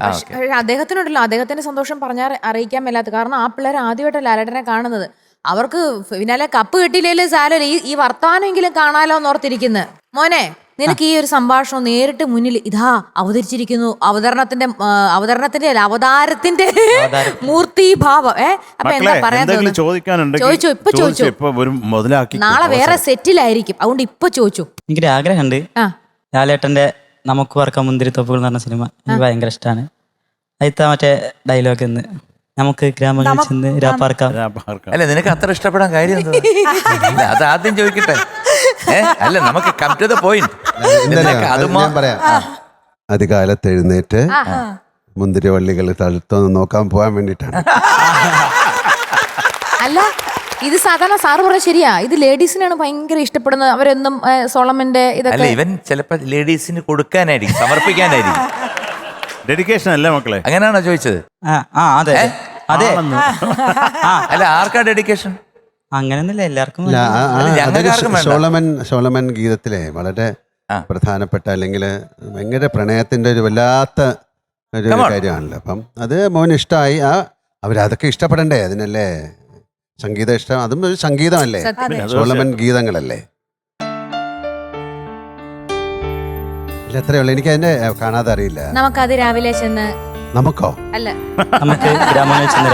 അദ്ദേഹത്തിനുണ്ടല്ലോ, അദ്ദേഹത്തിന്റെ സന്തോഷം പറഞ്ഞാൽ അറിയിക്കാൻ മേലാത്ത. കാരണം ആ പിള്ളേർ ആദ്യമായിട്ട് ലാലേട്ടനെ കാണുന്നത്. അവർക്ക് പിന്നാലെ കപ്പ് കിട്ടിയില്ലേ സാരമില്ല, ഈ വർത്തമാനമെങ്കിലും കാണാലോ എന്നോർത്തിരിക്കുന്നത്. മോനെ, നിനക്ക് ഈ ഒരു സംഭാഷണം നേരിട്ട് മുന്നിൽ ഇതാ അവതരിച്ചിരിക്കുന്നു. അവതാരത്തിന്റെ മൂർത്തിഭാവം. അപ്പൊ എന്താ പറയാൻ ചോദിച്ചോ? ഇപ്പൊ ചോദിച്ചു. നാളെ വേറെ സെറ്റിലായിരിക്കും, അതുകൊണ്ട് ഇപ്പൊ ചോദിച്ചു. എനിക്കൊരു ആഗ്രഹമുണ്ട്. ലാലേട്ടന്റെ നമുക്ക് പറക്കാം മുന്തിരിത്തോപ്പുകൾ എന്ന് പറഞ്ഞ സിനിമ എനിക്ക് ഭയങ്കര ഇഷ്ടമാണ്. അതിലത്തെ മറ്റേ ഡയലോഗ് എന്ന് നമുക്ക് ഗ്രാമങ്ങളിൽ ചെന്ന് രാപ്പാർക്കാം. അല്ല, നിനക്ക് അത്ര ഇഷ്ടപ്പെടാൻ കാര്യം അത് ആദ്യം ചോദിക്കട്ടെ. അല്ല, നമുക്ക് കം ടു ദ പോയിന്റ്. ഞാൻ പറയാം. അതികാലത്ത് എഴുന്നേറ്റ് മുന്തിരിവള്ളികൾ തളുത്തൊന്ന് നോക്കാൻ പോകാൻ വേണ്ടിയിട്ടാണ്. അല്ല, ഇത് സാധാരണ സാറ് പറഞ്ഞ ശരിയാ. ഇത് ലേഡീസിനാണ് ഭയങ്കര ഇഷ്ടപ്പെടുന്നത്. അവരെന്നും സോളമന്റെ ഇതൊക്കെ ഇവൻ ചിലപ്പോ ലേഡീസിന് കൊടുക്കാനായിരിക്കും, സമർപ്പിക്കാനായിരിക്കും. ഡെഡിക്കേഷൻ അല്ലേ മക്കളെ? അങ്ങനെയാണോ ചോദിച്ചത്? അതെ അതെ. അല്ല, ആർക്കാ ഡെഡിക്കേഷൻ? അങ്ങനെയൊന്നുമില്ല, എല്ലാവർക്കും. സോളമൻ ഗീതത്തിലെ വളരെ പ്രധാനപ്പെട്ട അല്ലെങ്കിൽ ഭയങ്കര പ്രണയത്തിന്റെ ഒരു വല്ലാത്ത ഒരു കാര്യമാണല്ലോ. അപ്പം അത് മോന് ഇഷ്ടമായി. അവരതൊക്കെ ഇഷ്ടപ്പെടണ്ടേ? അതിനല്ലേ സംഗീതം ഇഷ്ടം. അതും ഒരു സംഗീതമല്ലേ, സോളമൻ ഗീതങ്ങളല്ലേ. എത്രയുള്ളൂ? എനിക്ക് അതിന്റെ കാണാതെ അറിയില്ല. നമുക്കത് രാവിലെ ചെന്ന് നമുക്കോ? അല്ല, നമുക്ക് ഗ്രാമങ്ങളിൽ ചെന്ന്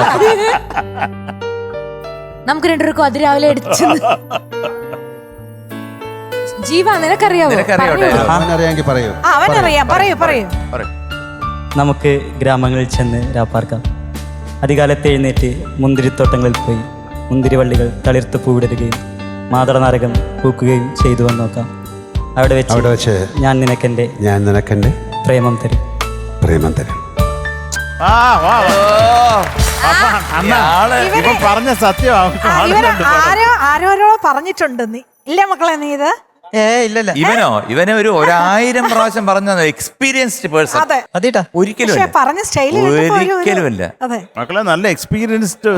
നമുക്ക് രണ്ടുപേർക്കും അത് രാവിലെ അടിച്ചു. ജീവ, നിനക്കറിയാവോ? അവനറിയാമെങ്കിൽ പറയൂ. അവനറിയാം, പറയൂ. നമുക്ക് ഗ്രാമങ്ങളിൽ ചെന്ന് രാപ്പാർക്കാം. അധികാലത്ത് എഴുന്നേറ്റ് മുന്തിരിത്തോട്ടങ്ങളിൽ പോയി മുന്തിരിവള്ളികൾ തളിർത്ത് പൂവിടരുകയും മാതളനാരകം പൂക്കുകയും ചെയ്തു വന്ന് നോക്കാം. അവിടെ വെച്ച് ഞാൻ നിനക്കെന്റെ പ്രേമം തരും. പറഞ്ഞ സത്യം ആരോ പറഞ്ഞിട്ടുണ്ട്. നീ ഇല്ല മക്കളെ, നീ ഇത് ഇല്ലല്ല. ഇവനെ ഒരു 1000 പ്രാവശ്യം പറഞ്ഞ എക്സ്പീരിയൻസ്ഡ് പേഴ്സൺ. അതെ. അതേട്ടാ. പക്ഷേ പറഞ്ഞ സ്റ്റൈൽ ഒരിക്കലുമല്ല. അതെ. മക്കളെ നല്ല എക്സ്പീരിയൻസ്ഡ്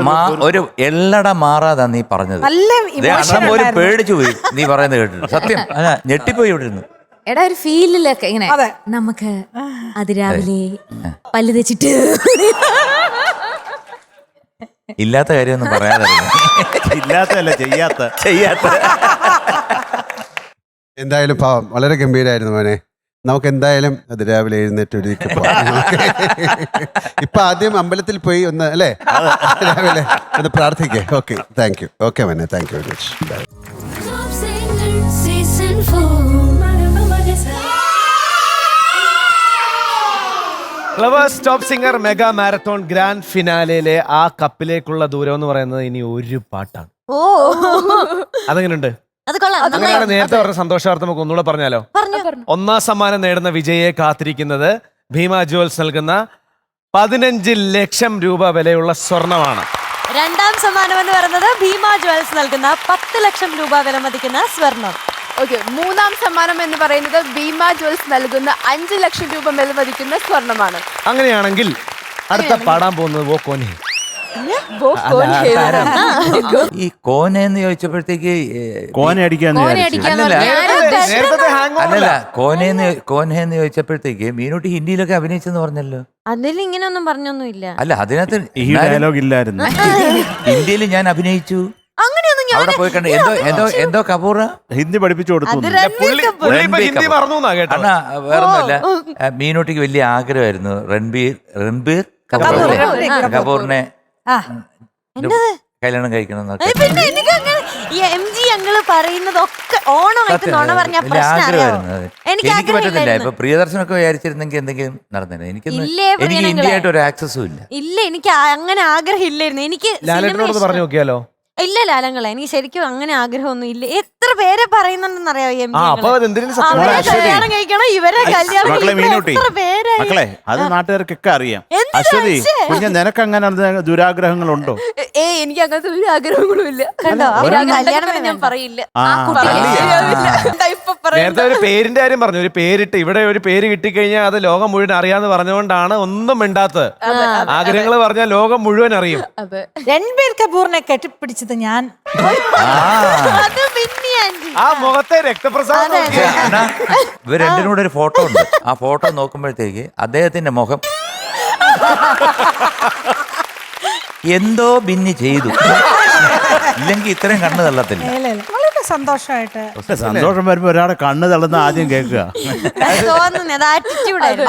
ഒരു എള്ളട മാറാതാ നീ പറഞ്ഞത്. നല്ല ദേ, അണ്ണൻ പോലും പേടിച്ചു പോയി നീ പറയുന്നത് കേട്ടിട്ട്. സത്യം ഞെട്ടിപ്പോയി ഇവിടെ ഇരുന്ന്. എടാ ഒരു ഫീലിലൊക്കെ ഇങ്ങനെ അതെ. നമുക്ക് അതിരാവിലെ പല്ല് തെച്ചിട്ട് ഇല്ലാത്ത കാര്യമൊന്നും പറയാതെ ഇല്ലാത്തല്ല ചെയ്യാത്ത. എന്തായാലും പാവം വളരെ ഗംഭീരമായിരുന്നു മോനെ. നമുക്ക് എന്തായാലും അത് രാവിലെ എഴുന്നേറ്റ് ഒരു ദിക്ക് പോവാം. ഇപ്പൊ ആദ്യം അമ്പലത്തിൽ പോയി ഒന്ന് അല്ലേ രാവിലെ ഒന്ന് പ്രാർത്ഥിക്കേ. Okay, thank you. ഓക്കെ മോനെ, thank you very much. Top Singer Season 4. Flowers top singer mega marathon grand ഫിനാലയിലെ ആ കപ്പിലേക്കുള്ള ദൂരം എന്ന് പറയുന്നത് ഇനി ഒരു പാട്ടാണ്. ഓ അതെങ്ങനെയുണ്ട്? അത് കൊള്ളാം. അങ്ങനെയാണ് നേരത്തെ പറഞ്ഞ സന്തോഷ വാർത്ത നമുക്ക് ഒന്നുകൂടെ പറഞ്ഞാലോ? ഒന്നാം സമ്മാനം നേടുന്ന വിജയെ കാത്തിരിക്കുന്നത് ഭീമ ജുവൽസ് നൽകുന്ന 15 ലക്ഷം രൂപ വിലയുള്ള സ്വർണമാണ്. രണ്ടാം സമ്മാനം എന്ന് പറയുന്നത് ഭീമ ജുവൽസ് നൽകുന്ന 10 ലക്ഷം രൂപ വില മതിക്കുന്ന സ്വർണം. ഓക്കെ, മൂന്നാം സമ്മാനം എന്ന് പറയുന്നത് ഭീമ ജുവൽസ് നൽകുന്ന 5 ലക്ഷം രൂപ വില മതിക്കുന്ന സ്വർണമാണ്. അങ്ങനെയാണെങ്കിൽ അടുത്ത പാടാൻ പോകുന്നത് വോ കോനെ. ഈ കോനെന്ന് ചോദിച്ചപ്പോഴത്തേക്ക് കോനെ അടിക്കാന്ന് അല്ലല്ല കോനെന്ന് ചോദിച്ചപ്പോഴത്തേക്ക് മീനൂട്ടി ഹിന്ദിയിലൊക്കെ അഭിനയിച്ചെന്ന് പറഞ്ഞല്ലോ. അതിൽ ഇങ്ങനെയൊന്നും പറഞ്ഞൊന്നുമില്ല. അല്ല അതിനകത്ത് ഈ ഡയലോഗ് ഇല്ലായിരുന്നു. ഹിന്ദിയിൽ ഞാൻ അഭിനയിച്ചു. അങ്ങനെയൊന്നും ഞാൻ അവിടെ പോയി കണ്ട് എന്തോ കപൂർ ഹിന്ദി പഠിപ്പിച്ചു കൊടുത്തു. ഹിന്ദി മറന്നു കേട്ടോ. അണ്ണാ വേറൊന്നുമല്ല, മീനൂട്ടിക്ക് വലിയ ആഗ്രഹമായിരുന്നു രൺബീർ കപൂറിനെ കല്യാണം കഴിക്കണം എന്നൊക്കെ. പിന്നെ എനിക്ക് അങ്ങനെ ഈ MG ഞങ്ങള് പറയുന്നതൊക്കെ ഓണമായിട്ട് നുണ പറഞ്ഞ പ്രശ്നം അറിയാമോ? എനിക്ക് പറ്റത്തില്ല. ഇപ്പൊ പ്രിയദർശനൊക്കെ വിചാരിച്ചിരുന്നെങ്കിൽ എന്തെങ്കിലും നടന്നേനെ. എനിക്ക് ഇന്ത്യയായിട്ട് ഒരു ആക്സസും ഇല്ല. ഇല്ല, എനിക്ക് അങ്ങനെ ആഗ്രഹം ഇല്ലായിരുന്നു. എനിക്ക് ലാലേട്ടനോട് പറഞ്ഞു നോക്കിയാലോ? ഇല്ല ലാലങ്ങളെ, എനിക്ക് ശരിക്കും അങ്ങനെ ആഗ്രഹമൊന്നും ഇല്ല. എത്ര പേരെ പറയുന്നുണ്ടെന്ന് അറിയാമോ? കല്യാണം കഴിക്കണം, ഇവരെ കല്യാണം മക്കളെ അത് നാട്ടുകാർക്കൊക്കെ അറിയാം. അശ്വതി കുഞ്ഞ്, നിനക്ക് അങ്ങനെ ദുരാഗ്രഹങ്ങളുണ്ടോ? എനിക്ക് അങ്ങനത്തെ ഒരു ആഗ്രഹങ്ങളും ഇല്ല. കല്യാണം ഞാൻ പറയില്ല. നേരത്തെ ഒരു പേരിന്റെ കാര്യം പറഞ്ഞു. ഒരു പേരിട്ട് ഇവിടെ ഒരു പേര് കിട്ടിക്കഴിഞ്ഞാൽ അത് ലോകം മുഴുവൻ അറിയാന്ന് പറഞ്ഞുകൊണ്ടാണ് ഒന്നും മിണ്ടാത്തത്. ആഗ്രഹങ്ങൾ പറഞ്ഞാൽ ലോകം മുഴുവൻ അറിയും. രൺബീർ കപൂറിനെ കെട്ടിപ്പിടിച്ചത് ഞാൻ. ആ മുഖത്തെ രക്തപ്രസാദം. ഇവർ രണ്ടിനും കൂടെ ഒരു ഫോട്ടോ ഉണ്ട്. ആ ഫോട്ടോ നോക്കുമ്പോഴത്തേക്ക് അദ്ദേഹത്തിന്റെ മുഖം എന്തോ ഭിന്നി ചെയ്തു. ഇല്ലെങ്കിൽ ഇത്രയും കണ്ണു തള്ളത്തില്ല. വളരെ സന്തോഷമായിട്ട്. സന്തോഷം വരുമ്പോ ഒരാളെ കണ്ണ് തള്ളുന്ന ആദ്യം കേൾക്കുക.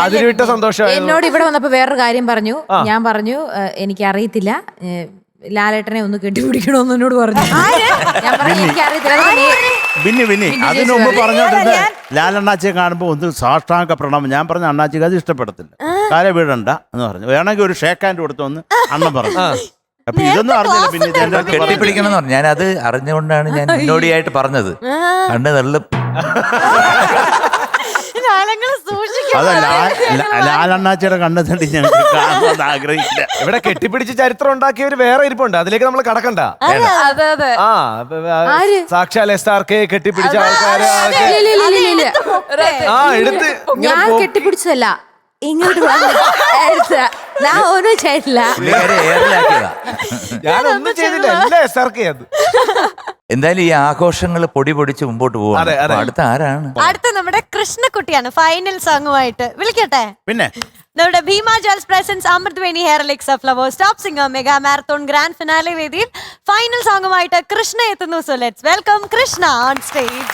അതിരുവിട്ട സന്തോഷം. എന്നോട് ഇവിടെ വന്നപ്പോ വേറൊരു കാര്യം പറഞ്ഞു. ഞാൻ പറഞ്ഞു എനിക്ക് അറിയത്തില്ല, ലാലേട്ടനെ ഒന്ന് കെട്ടിപ്പിടിക്കണോന്ന് എന്നോട് പറഞ്ഞു. ഞാൻ പറഞ്ഞു എനിക്കറിയത്തില്ല. അതിനു മുമ്പ് പറഞ്ഞോണ്ടിരുന്ന ലാലണ്ണാച്ചിയെ കാണുമ്പോ ഒന്ന് സാഷ്ടാംഗ പ്രണാമം. ഞാൻ പറഞ്ഞു അണ്ണാച്ചിക്ക് അത് ഇഷ്ടപ്പെടത്തില്ല, കാല വീടണ്ട എന്ന് പറഞ്ഞു. വേണമെങ്കിൽ ഒരു ഷേക്ക് ഹാൻഡ് കൊടുത്തൊന്ന് അണ്ണൻ പറഞ്ഞു. അപ്പൊ ഇതൊന്നും അറിഞ്ഞില്ല. പിന്നെ കെട്ടിപ്പിടിക്കണം എന്ന് പറഞ്ഞു. ഞാനത് അറിഞ്ഞുകൊണ്ടാണ് ഞാൻ മുന്നോടിയായിട്ട് പറഞ്ഞത്. കണ്ണ് തള്ളും. ലാലണ്ണാച്ചിയുടെ കണ്ണ് തള്ളി ഞങ്ങൾക്ക് കാണുമെന്ന് ആഗ്രഹിക്കില്ല. ഇവിടെ കെട്ടിപ്പിടിച്ച് ചരിത്രം ഉണ്ടാക്കിയവർ വേറെ ഇരിപ്പുണ്ട്. അതിലേക്ക് നമ്മൾ കടക്കണ്ട. സാക്ഷാൽ SRK കെട്ടിപ്പിടിച്ച ആൾക്കാര് എടുത്ത് ഞാൻ കെട്ടിപ്പിടിച്ചതല്ല, ഇങ്ങോട്ട് ഞാൻ ഒന്നും ചെയ്തില്ല. ഞാനൊന്നും ചെയ്തില്ല, എല്ലാം SRK അത്. എന്തായാലും ഈ ആഘോഷങ്ങൾ പൊടി പൊടിച്ച് മുമ്പോട്ട് പോവാണ്. അടുത്ത ആരാണ്? അടുത്ത നമ്മുടെ കൃഷ്ണക്കുട്ടിയാണ് ഫൈനൽ സോങ്ങുമായിട്ട്. വിളിക്കട്ടെ? പിന്നെ നമ്മുടെ Bhima jewels presents Amruthaveni hair elixir flowers top singer mega marathon grand finale വേദിയിൽ ഫൈനൽ സോങ്ങുമായിട്ട് കൃഷ്ണ എത്തുന്നു. So let's welcome Krishna on stage.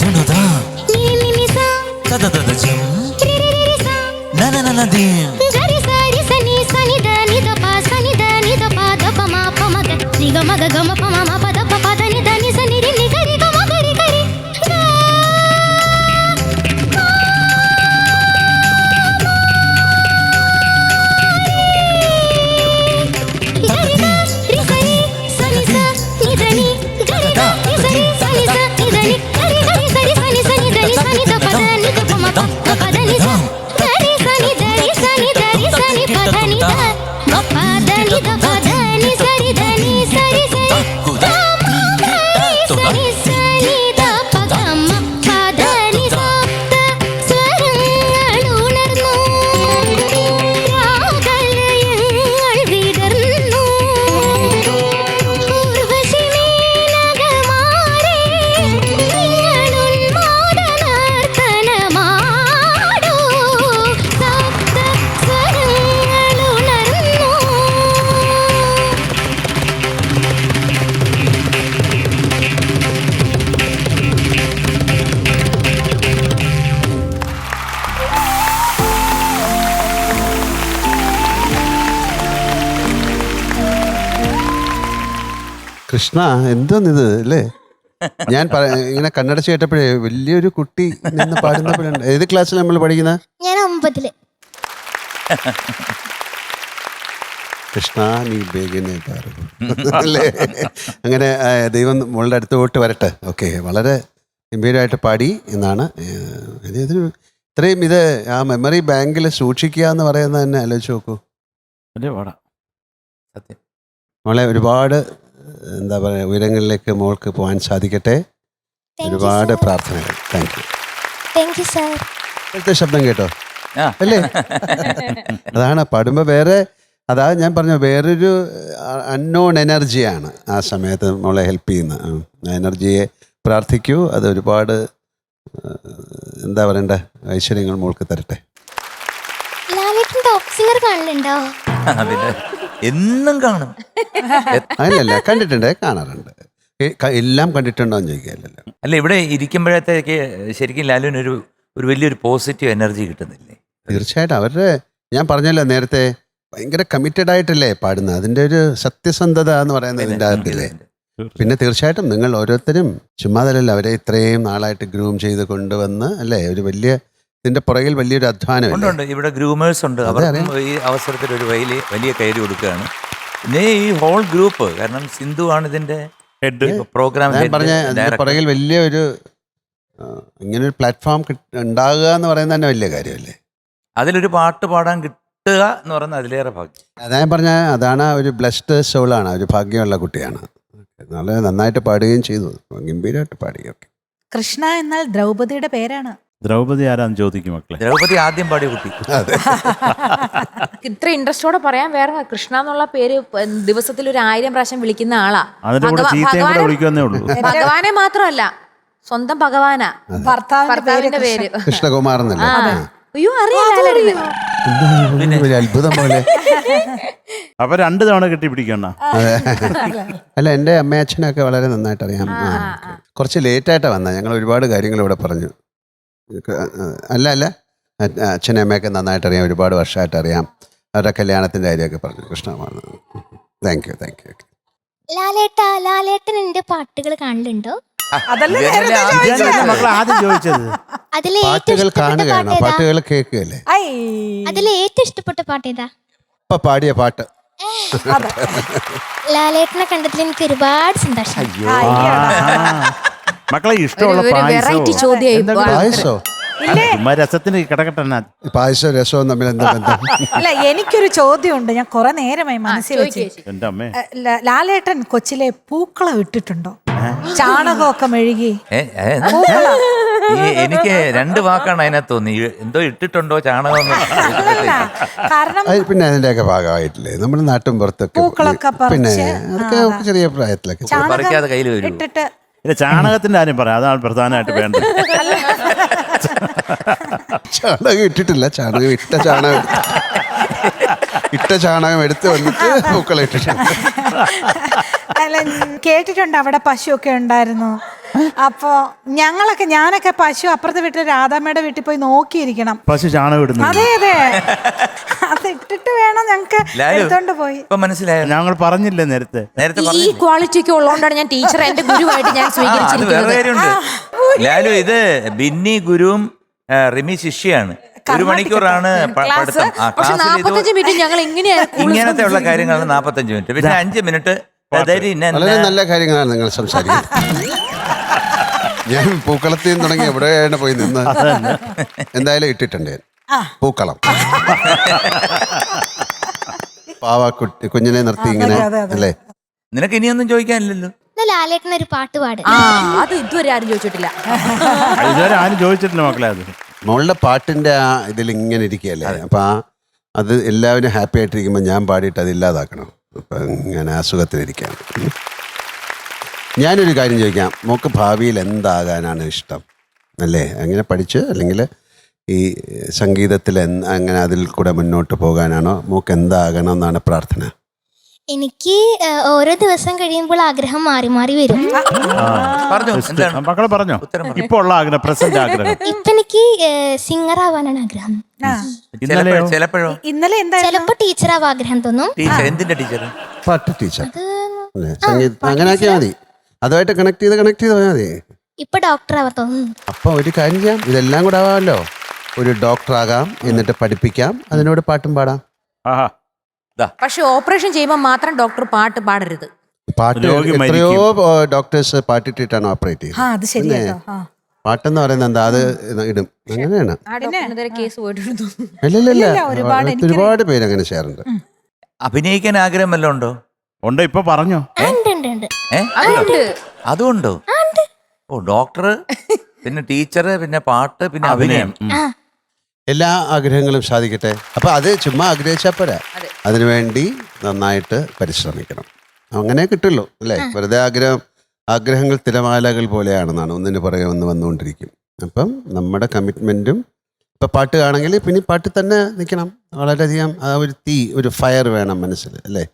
നി നി നി സ രി രി രി സ ഗരി സ രി സ നി സ നി ద ని ద ప స ని ద ని ద ప ద ప మ ప మ గ రి గ మ గ గ మ ప మ మ ప ద ప ప ద ని ద ని స ని రి ని గ రి గ మ గ రి గ రి കൃഷ്ണ എന്തോന്നിത് അല്ലേ? ഞാൻ ഇങ്ങനെ കണ്ണടച്ച് കേട്ടപ്പോഴേ വലിയൊരു കുട്ടി നിന്ന് പാടുന്നപ്പോഴുണ്ട്. ഏത് ക്ലാസ്സിൽ നമ്മൾ പഠിക്കുന്നത്? ഞാൻ 9ല്. കൃഷ്ണ നീ ബേഗനെ പാടും അല്ലേ? അങ്ങനെ ദൈവം മോളുടെ അടുത്ത് പോയിട്ട് വരട്ടെ. ഓക്കെ, വളരെ ഗംഭീരമായിട്ട് പാടി എന്നാണ്. ഇത്രയും ഇത് ആ മെമ്മറി ബാങ്കിൽ സൂക്ഷിക്കുക എന്ന് പറയുന്നത് തന്നെ ആലോചിച്ച് നോക്കൂ. സത്യം. മോളെ ഒരുപാട് എന്താ പറയുക, ഉയരങ്ങളിലേക്ക് മോൾക്ക് പോകാൻ സാധിക്കട്ടെ. ഒരുപാട് പ്രാർത്ഥനകൾ. Thank you sir. ഇപ്പോഴത്തെ ശബ്ദം കേട്ടോ അല്ലേ? അതാണ് പാടുമ്പോൾ വേറെ, അതാ ഞാൻ പറഞ്ഞ വേറൊരു അൺനോൺ എനർജിയാണ് ആ സമയത്ത് മോളെ ഹെൽപ്പ് ചെയ്യുന്നത്. ആ എനർജിയെ പ്രാർത്ഥിക്കൂ. അത് ഒരുപാട് എന്താ പറയണ്ട ഐശ്വര്യങ്ങൾ മോൾക്ക് തരട്ടെ. ലാലേട്ടൻ ടോപ്പ് സിംഗർ കാണലുണ്ടോ? എന്നും കാണും. അല്ലല്ല, കണ്ടിട്ടുണ്ട്, കാണാറുണ്ട്. എല്ലാം കണ്ടിട്ടുണ്ടോ എന്ന് ചോദിക്കാമല്ലോ. അല്ല, ഇവിടെ ഇരിക്കുമ്പോഴത്തേക്ക് ശരിക്കും ലാലുവിന് ഒരു വലിയൊരു പോസിറ്റീവ് എനർജി കിട്ടുന്നില്ലേ? തീർച്ചയായിട്ടും. അവരുടെ ഞാൻ പറഞ്ഞല്ലോ നേരത്തെ, ഭയങ്കര കമ്മിറ്റഡ് ആയിട്ടല്ലേ പാടുന്നത്. അതിൻ്റെ ഒരു സത്യസന്ധത എന്ന് പറയുന്നത് ഇതിൻ്റെ അകത്തില്ലേ. പിന്നെ തീർച്ചയായിട്ടും നിങ്ങൾ ഓരോരുത്തരും ചുമ്മാതല്ലല്ലോ അവരെ ഇത്രയും നാളായിട്ട് ഗ്രൂം ചെയ്ത് കൊണ്ടുവന്ന് അല്ലേ, ഒരു വലിയ ഇതിന്റെ പുറകിൽ വലിയൊരു അധ്വാനം ഉണ്ട്. ഇവിടെ ഗ്രൂമേഴ്സ് ഉണ്ട്. അവർക്കും ഈ അവസരത്തിൽ ഒരു വലിയ കയറി കൊടുക്കുകയാണ്. പിന്നെ ഈ ഹോൾ ഗ്രൂപ്പ്, കാരണം സിന്ധു ആണ് ഇതിന്റെ പ്രോഗ്രാം പറഞ്ഞ അതിന്റെ പുറകിൽ വലിയൊരു ഇങ്ങനൊരു പ്ലാറ്റ്ഫോം ഉണ്ടാകുക എന്ന് പറയുന്നത് തന്നെ വലിയ കാര്യമല്ലേ. അതിലൊരു പാട്ട് പാടാൻ കിട്ടുക എന്ന് പറയുന്നത് അതിലേറെ ഭാഗ്യം. അതാ പറഞ്ഞ അതാണ് ഒരു ബ്ലെസ്ഡ് സോളാണ്, ഒരു ഭാഗ്യമുള്ള കുട്ടിയാണ്. വളരെ നന്നായിട്ട് പാടുകയും ചെയ്തു, ഗംഭീരമായിട്ട് പാടുകയൊക്കെ. കൃഷ്ണ എന്നാൽ ദ്രൗപദിയുടെ പേരാണ്. ദ്രൗപദി ആരാന്ന് ചോദിക്കും മക്കളെ. ദ്രൗപദി ആദ്യം പാടിയ കുട്ടി. ഇത്ര ഇൻട്രസ്റ്റോടെ പറയാൻ വേറെ, കൃഷ്ണ എന്നുള്ള പേര് ദിവസത്തിൽ 1000 പ്രാവശ്യം വിളിക്കുന്ന ആളാ. ഭഗവാനെ മാത്രമല്ല, സ്വന്തം ഭഗവാനാ ഭർത്താവിന്റെ പേര്. കൃഷ്ണകുമാർ എന്നല്ലേ? അയ്യോ, അറിയാം. അത്ഭുതം പോലെ. അപ്പൊ 2 തവണ കെട്ടിപ്പിടിക്കണ്ട. അല്ല, എൻ്റെ അമ്മയച്ഛനൊക്കെ വളരെ നന്നായിട്ട് അറിയാം. കുറച്ച് ലേറ്റായിട്ടാണ് വന്നത്. ഞങ്ങൾ ഒരുപാട് കാര്യങ്ങൾ ഇവിടെ പറഞ്ഞു. അല്ല അച്ഛനും അമ്മയൊക്കെ നന്നായിട്ട് അറിയാം, ഒരുപാട് വർഷമായിട്ട് അറിയാം. അവരുടെ കല്യാണത്തിൻ്റെ കാര്യമൊക്കെ പറഞ്ഞു. Krishnakumar, thank you. ലാലേട്ടൻ എന്റെ പാട്ടുകൾ കാണലുണ്ടോ? പാട്ടുകൾ കാണുകയാണോ? പാട്ടുകൾ കേൾക്കുകയല്ലേ? അതിലെ ഏറ്റവും ഇഷ്ടപ്പെട്ട പാട്ട് ഏതാ? ഇപ്പൊ പാടിയ പാട്ട്. ലാലേട്ടനെ കണ്ടതിൽ എനിക്ക് ഒരുപാട് സന്തോഷം. മക്കളെ ഇഷ്ടമുള്ള പായസോ? രസത്തിന് കിടക്കട്ടെ. പായസവും രസവും തമ്മിൽ എന്താ ബന്ധം? അല്ല, എനിക്കൊരു ചോദ്യമുണ്ട്. ഞാൻ കുറെ നേരമായി മനസ്സിൽ വെച്ച്. ലാലേട്ടൻ കൊച്ചിലെ പൂക്കളം ഇട്ടിട്ടുണ്ടോ? ചാണകമൊക്കെ മെഴുകി. എനിക്ക് 2 വാക്കാണ് അതിനകത്ത് തോന്നി. എന്തോ ഇട്ടിട്ടുണ്ടോ ചാണകം. കാരണം പിന്നെ അതിന്റെയൊക്കെ ഭാഗമായിട്ടില്ലേ നമ്മൾ നാട്ടും പുറത്തൊക്കെ. പിന്നെ അതൊക്കെ ചെറിയ പ്രായത്തിലൊക്കെ പറിക്കാതെ കയ്യിൽ വരും. ഇട്ടിട്ട് ചാണകത്തിന്റെ കാര്യം പറയാം, അതാണ് പ്രധാനമായിട്ട് വേണ്ടത്. ചാണകം ഇട്ടിട്ടില്ല, ചാണകം ഇട്ട ചാണകം എടുത്ത് വന്നിട്ട് പൂക്കളം ഇട്ടിട്ടുണ്ട്. അല്ല, കേട്ടിട്ടുണ്ട് അവിടെ പശുവൊക്കെ ഉണ്ടായിരുന്നു. അപ്പോ ഞാനൊക്കെ പശു അപ്പുറത്തെ വീട്ടിൽ രാധാമ്മയുടെ വീട്ടിൽ പോയി നോക്കിയിരിക്കണം. പശു ചാണകം ഇടുന്നു. അതെ അത് ഇട്ടിട്ട് വേണം ഞങ്ങക്ക് എടുത്തോണ്ട് പോയി. ഇപ്പൊ മനസ്സിലായോ? ഞങ്ങൾ പറഞ്ഞില്ലേ നേരത്തെ ഈ ക്വാളിറ്റി ഒക്കെ ഉള്ളതുകൊണ്ടാണ് ഞാൻ ടീച്ചർ എന്റെ ഗുരുവായിട്ട് ഞാൻ അത് വേറെ സ്വീകരിച്ചിരിക്കുന്നത്. കാര്യമുണ്ട്. ലാലു, ഇത് ബിന്നി ഗുരുവും റിമി ശിഷ്യാണ്. 1 മണിക്കൂറാണ് പഠിത്തം. ആ പക്ഷെ ക്ലാസ്സിൽ 45 മിനിറ്റ് ഞങ്ങൾ ഇങ്ങനത്തെ ഉള്ള കാര്യങ്ങളാണ് 45 മിനിറ്റ്. പിന്നെ 5 മിനിറ്റ് വളരെ നല്ല കാര്യങ്ങളാണ് നിങ്ങൾ സംസാരിക്കുന്നത്. ഞാൻ പൂക്കളത്തിൽ നിന്ന് തുടങ്ങി എവിടെയാണ് പോയി നിന്ന്. എന്തായാലും ഇട്ടിട്ടുണ്ട് പൂക്കളം. കുഞ്ഞിനെ നിർത്തി ഇങ്ങനെ അല്ലേ? നിനക്ക് ഇനിയൊന്നും ചോദിക്കാനില്ലല്ലോ. ലാലേട്ടൻ ഒരു പാട്ട് പാട്. അത് ഇതുവരെ ആരും ചോദിച്ചിട്ടില്ല. ഇതുവരെ ആരും ചോദിച്ചിട്ടില്ല മക്കളെ. അത് മോളുടെ പാട്ടിന്റെ ആ ഇതിൽ ഇങ്ങനെ ഇരിക്കുകയല്ലേ, അപ്പൊ അത് എല്ലാവരും ഹാപ്പി ആയിട്ടിരിക്കുമ്പോൾ ഞാൻ പാടിയിട്ട് അത് ഇല്ലാതാക്കണം. അപ്പൊ ഇങ്ങനെ അസുഖത്തിലിരിക്കുകയാണ്. ഞാനൊരു കാര്യം ചോദിക്കാം, മോക്ക് ഭാവിയിൽ എന്താകാനാണ് ഇഷ്ടം? അല്ലേ, അങ്ങനെ പഠിച്ച് അല്ലെങ്കിൽ ഈ സംഗീതത്തിൽ അങ്ങനെ അതിൽ കൂടെ മുന്നോട്ട് പോകാനാണോ? മോക്ക് എന്താകണം എന്നാണ് പ്രാർത്ഥന? എനിക്ക് ഓരോ ദിവസം കഴിയുമ്പോൾ ആഗ്രഹം മാറി മാറി വരും. മക്കളെ പറഞ്ഞോ ഇപ്പൊ ഉള്ള ആഗ്രഹം, പ്രസന്റ് ആഗ്രഹം. ഇപ്പൊ എനിക്ക് സിംഗർ ആവാനാണ് ആഗ്രഹം. ചിലപ്പോഴോ ഇന്നലെ ചിലപ്പോ ടീച്ചർ ആവാൻ ആഗ്രഹം തോന്നും. എന്തിന്റെ ടീച്ചർ? പാട്ട് ടീച്ചർ, സംഗീതം. അങ്ങനെ ആക്കിയാൽ മതി. അതുമായിട്ട് കണക്ട് ചെയ്ത് പോയാൽ മതി. ഇപ്പൊ ഡോക്ടർ ആവാൻ തോന്നുന്നു. അപ്പൊ ഒരു കാര്യം ചെയ്യാം, ഇതെല്ലാം കൂടെ ആവാമല്ലോ. ഒരു ഡോക്ടർ ആകാം, എന്നിട്ട് പഠിപ്പിക്കാം, അതിനോട് പാട്ടും പാടാം. പക്ഷെ ഓപ്പറേഷൻ ചെയ്യുമ്പോൾ മാത്രം ഡോക്ടർ പാട്ട് പാടരുത്. പാട്ട് എത്രയോ ഡോക്ടേഴ്സ് പാട്ടിട്ടിട്ടാണ് ഓപ്പറേറ്റ് ചെയ്യുന്നത്. പാട്ടെന്ന് പറയുന്നത് എന്താ, അത് ഇടും. അങ്ങനെയാണ്. കേസ് പോയിട്ടുണ്ട്. അല്ലല്ല, ഒരുപാട് പേര് അങ്ങനെ ചെയ്യാറുണ്ട്. അഭിനയിക്കാൻ ആഗ്രഹം വല്ലതും ഉണ്ടോ? ഉണ്ട്, ഇപ്പൊ പറഞ്ഞോ. അതുകൊണ്ടോ? ഓ, ഡോക്ടർ, പിന്നെ ടീച്ചർ, പിന്നെ പാട്ട്, പിന്നെ അഭിനയം. എല്ലാ ആഗ്രഹങ്ങളും സാധിക്കട്ടെ. അപ്പൊ അത് ചുമ്മാ ആഗ്രഹിച്ചാൽ പോരാ, അതിനുവേണ്ടി നന്നായിട്ട് പരിശ്രമിക്കണം. അങ്ങനെ കിട്ടുള്ളൂ അല്ലേ? വെറുതെ ആഗ്രഹങ്ങൾ തിരമാലകൾ പോലെയാണെന്നാണ്, ഒന്നിന് പുറകെ ഒന്ന് വന്നുകൊണ്ടിരിക്കും. അപ്പം നമ്മുടെ കമ്മിറ്റ്മെൻറ്റും, ഇപ്പം പാട്ടുകാണെങ്കിൽ പിന്നെ പാട്ടിൽ തന്നെ നിൽക്കണം. വളരെയധികം ആ ഒരു ഫയർ വേണം മനസ്സിൽ അല്ലേ?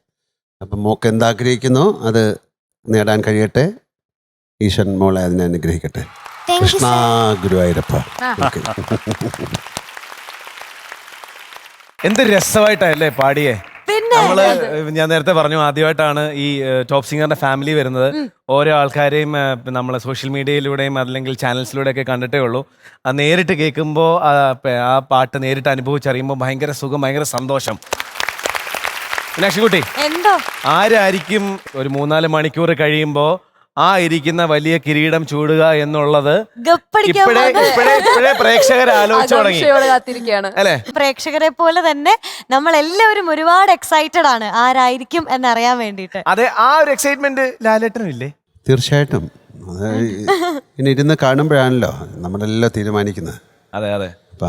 അപ്പം മോക്ക് എന്താഗ്രഹിക്കുന്നോ അത് നേടാൻ കഴിയട്ടെ. ഈശ്വരൻ മോളെ അതിനെ അനുഗ്രഹിക്കട്ടെ. കൃഷ്ണ ഗുരുവായൂരപ്പ. എന്ത് രസമായിട്ടല്ലേ പാടിയേ. നമ്മള് ഞാൻ നേരത്തെ പറഞ്ഞു, ആദ്യമായിട്ടാണ് ഈ ടോപ്പ് സിംഗറിന്റെ ഫാമിലി വരുന്നത്. ഓരോ ആൾക്കാരെയും നമ്മളെ സോഷ്യൽ മീഡിയയിലൂടെയും അല്ലെങ്കിൽ ചാനൽസിലൂടെയൊക്കെ കണ്ടിട്ടേ ഉള്ളൂ. അത് നേരിട്ട് കേൾക്കുമ്പോൾ ആ പാട്ട് നേരിട്ട് അനുഭവിച്ചറിയുമ്പോൾ ഭയങ്കര സുഖം, ഭയങ്കര സന്തോഷം. മീനാക്ഷിക്കുട്ടി, എന്തോ ആരായിരിക്കും ഒരു 3-4 മണിക്കൂർ കഴിയുമ്പോൾ ആ ഇരിക്കുന്ന വലിയ കിരീടം ചൂടുക എന്നുള്ളത് ഇപ്പോഴേ പ്രേക്ഷകർ ആലോചിച്ചു തുടങ്ങി അല്ലേ? പ്രേക്ഷകരെ പോലെ തന്നെ നമ്മൾ എല്ലാവരും ഒരുപാട് എക്സൈറ്റഡ് ആണ് ആരായിരിക്കും എന്നറിയാൻ വേണ്ടിയിട്ട്. അതെ, ആ ഒരു എക്സൈറ്റ്മെന്റ് ലാലേട്ടനും ഇല്ലേ? തീർച്ചയായിട്ടും. അത് ഇനി ഇരുന്ന് കാണുമ്പോഴാണല്ലോ നമ്മളെല്ലാം തീരുമാനിക്കുന്നത്. അതെ അതെ. അപ്പൊ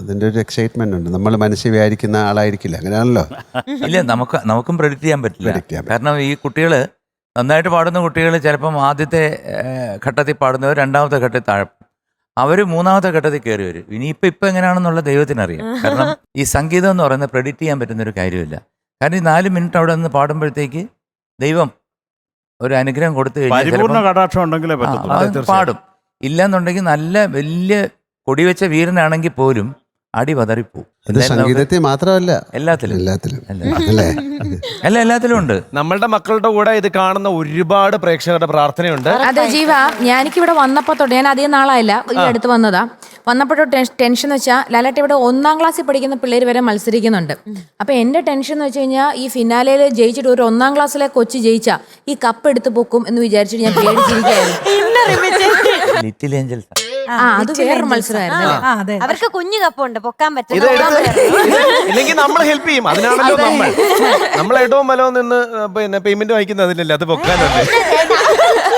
അതിന്റെ ഒരു എക്സൈറ്റ്മെന്റ് ഉണ്ട്. നമ്മൾ മനസ്സിൽ വിചാരിക്കുന്ന ആളായിരിക്കില്ല, അങ്ങനെയാണല്ലോ. ഇല്ല, നമുക്കും പ്രെഡിക്റ്റ് ചെയ്യാൻ പറ്റില്ല. കാരണം ഈ കുട്ടികള് നന്നായിട്ട് പാടുന്ന കുട്ടികൾ ചിലപ്പം ആദ്യത്തെ ഘട്ടത്തിൽ പാടുന്നവർ രണ്ടാമത്തെ ഘട്ടത്തിൽ താഴെ, അവർ മൂന്നാമത്തെ ഘട്ടത്തിൽ കയറി വരും. ഇപ്പം എങ്ങനെയാണെന്നുള്ള ദൈവത്തിനറിയാം. കാരണം ഈ സംഗീതം എന്ന് പറയുന്നത് പ്രെഡിക്റ്റ് ചെയ്യാൻ പറ്റുന്നൊരു കാര്യമില്ല. കാരണം ഈ 4 മിനിറ്റ് അവിടെ നിന്ന് പാടുമ്പോഴത്തേക്ക് ദൈവം ഒരു അനുഗ്രഹം കൊടുത്തു കഴിഞ്ഞാൽ പാടും. ഇല്ലെന്നുണ്ടെങ്കിൽ നല്ല വലിയ കൊടിവെച്ച വീരനാണെങ്കിൽ പോലും അടി പതറിപ്പോവും. സംഗീതത്തിൽ മാത്രമല്ല, എല്ലാത്തിലും ഉണ്ട്. നമ്മളുടെ മക്കളുടെ കൂടെ ഇത് കാണുന്ന ഒരുപാട് പ്രേക്ഷകരുടെ പ്രാർത്ഥനയുണ്ട്. അതെ ജീവ, ഞാനിവിടെ വന്നപ്പോ തൊട്ട്, ഞാൻ അധികം നാളായില്ല, ഈ അടുത്ത് വന്നതാ. വന്നപ്പോഴൊരു ടെൻഷൻ എന്ന് വെച്ചാൽ ലാലേട്ട ഇവിടെ 1-ാം ക്ലാസ്സിൽ പഠിക്കുന്ന പിള്ളേർ വരെ മത്സരിക്കുന്നുണ്ട്. അപ്പൊ എന്റെ ടെൻഷൻ എന്ന് വെച്ച് കഴിഞ്ഞാൽ ഈ ഫിനാലയിൽ ജയിച്ചിട്ട് ഒരു 1-ാം ക്ലാസ്സിലെ കൊച്ചു ജയിച്ചാ ഈ കപ്പ് എടുത്ത് പൊക്കും എന്ന് വിചാരിച്ചിട്ട് ഞാൻ പേടിച്ചിരിക്കുകയായിരുന്നു. ലിറ്റിൽ ഏഞ്ചൽസ്, അത് വേറൊരു മത്സരമായിരുന്നു. അവർക്ക് കുഞ്ഞു കപ്പുണ്ട്, പൊക്കാൻ പറ്റും. ഇല്ലെങ്കിൽ നമ്മൾ ഹെൽപ്പ് ചെയ്യും. അതിനാണല്ലോ നമ്മൾ ഏറ്റവും ബലവും നിന്ന് പിന്നെ പേയ്മെന്റ് വായിക്കുന്നത് അതിലല്ലേ, അത് പൊക്കാനല്ലേ.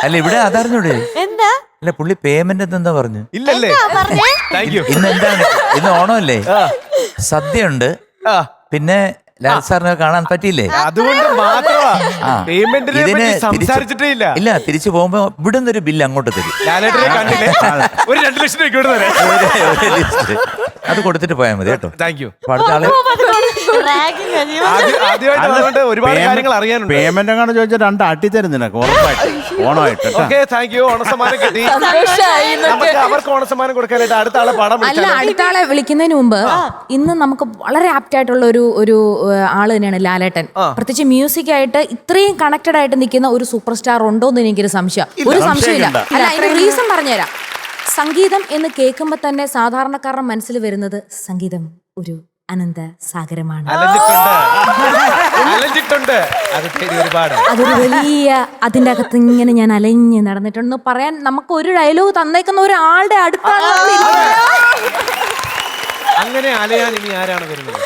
അല്ല, ഇവിടെ അതറിഞ്ഞൂടെ? എന്താ? അല്ല, പുള്ളി പേയ്മെന്റ് എന്താ പറഞ്ഞു? ഇല്ലല്ലേ? Thank you. ഇന്ന് എന്താണ്? ഇന്ന് ഓണമല്ലേ? സദ്യയുണ്ട്, പിന്നെ ലാൽ സാറിനെ കാണാൻ പറ്റിയില്ലേ? അതുകൊണ്ട് മാത്രമാ പേയ്മെന്റിനെ സംസാരിച്ചിട്ടേ ഇല്ല. ഇല്ല, തിരിച്ചു പോകുമ്പോ ഇവിടുന്ന് ഒരു ബില്ല് അങ്ങോട്ട് തരും. ലാലേട്ടനെ കണ്ടില്ലേ? ഒരു 2 ലക്ഷം രൂപ അത് കൊടുത്തിട്ട് പോയാൽ മതി കേട്ടോ. Thank you. അപ്പൊ അടുത്ത ആള് Ragging ആ ജീവൻ. ആദ്യമായിട്ട് വന്നുകൊണ്ട് ഒരുപാട് കാര്യങ്ങൾ അറിയാനുണ്ട്. പേയ്മെന്റ് എങ്ങനെ ചോദിച്ചാൽ 2 അട്ടി തരും നിനക്ക് ഉറപ്പായിട്ട് ഓണമായിട്ട് കേട്ടോ. Okay, thank U. ഓണസമ്മാനം കിട്ടി. നമുക്ക് അവർക്ക് ഓണസമ്മാനം കൊടുക്കാനായിട്ട് അടുത്ത ആളെ പാടാൻ അല്ല, വിളിച്ചാലോ? അടുത്ത ആളെ വിളിക്കുന്നതിന് മുമ്പ് ഇന്ന് നമുക്ക് വളരെ ആപ്റ്റ് ആയിട്ടുള്ള ഒരു ആള് തന്നെയാണ് ലാലേട്ടൻ. പ്രത്യേകിച്ച് മ്യൂസിക് ആയിട്ട് ഇത്രയും കണക്റ്റഡ് ആയിട്ട് നിൽക്കുന്ന ഒരു സൂപ്പർ സ്റ്റാർ ഉണ്ടോ എന്ന് എനിക്കൊരു സംശയം. ഒരു സംശയമില്ല. അല്ല, അതിന്റെ റീസൺ പറഞ്ഞുതരാം. സംഗീതം എന്ന് കേൾക്കുമ്പോൾ തന്നെ സാധാരണക്കാരുടെ മനസ്സിൽ വരുന്നത് സംഗീതം ഒരു അനന്ത സാഗരമാണ്. അലഞ്ഞിട്ടുണ്ട്. അത് ശരി, ഒരുപാട്. അതൊരു വലിയ അതിന്റെ അകത്ത് ഇങ്ങനെ ഞാൻ അലഞ്ഞ് നടന്നിട്ടുണ്ടെന്ന് പറയാൻ നമുക്ക് ഒരു ഡയലോഗ് തന്നേക്കുന്ന ഒരാളുടെ അടുത്താണ്. അങ്ങനെ അലയാൻ ഇനി ആരാണ് വരുന്നത്?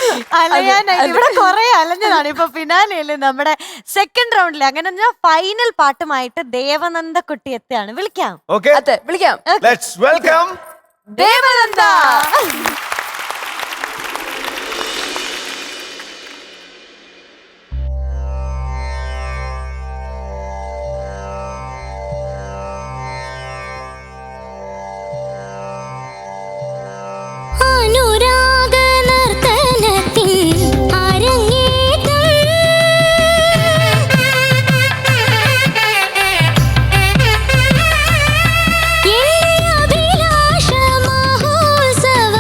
അലയാനായിട്ട് ഇവിടെ കുറെ അലഞ്ഞതാണ്. ഇപ്പൊ ഫിനാലയില് നമ്മുടെ സെക്കൻഡ് റൗണ്ടില് അങ്ങനെ ഫൈനൽ പാട്ടുമായിട്ട് ദേവനന്ദ കുട്ടി എത്തുകയാണ്. വിളിക്കാം. ഓക്കെ, വിളിക്കാം. Let's welcome Devananda. അനുരാഗ നർത്തനത്തിൽ അരങ്ങേറ്റം എന്റെ അഭിലാഷ മഹോത്സവ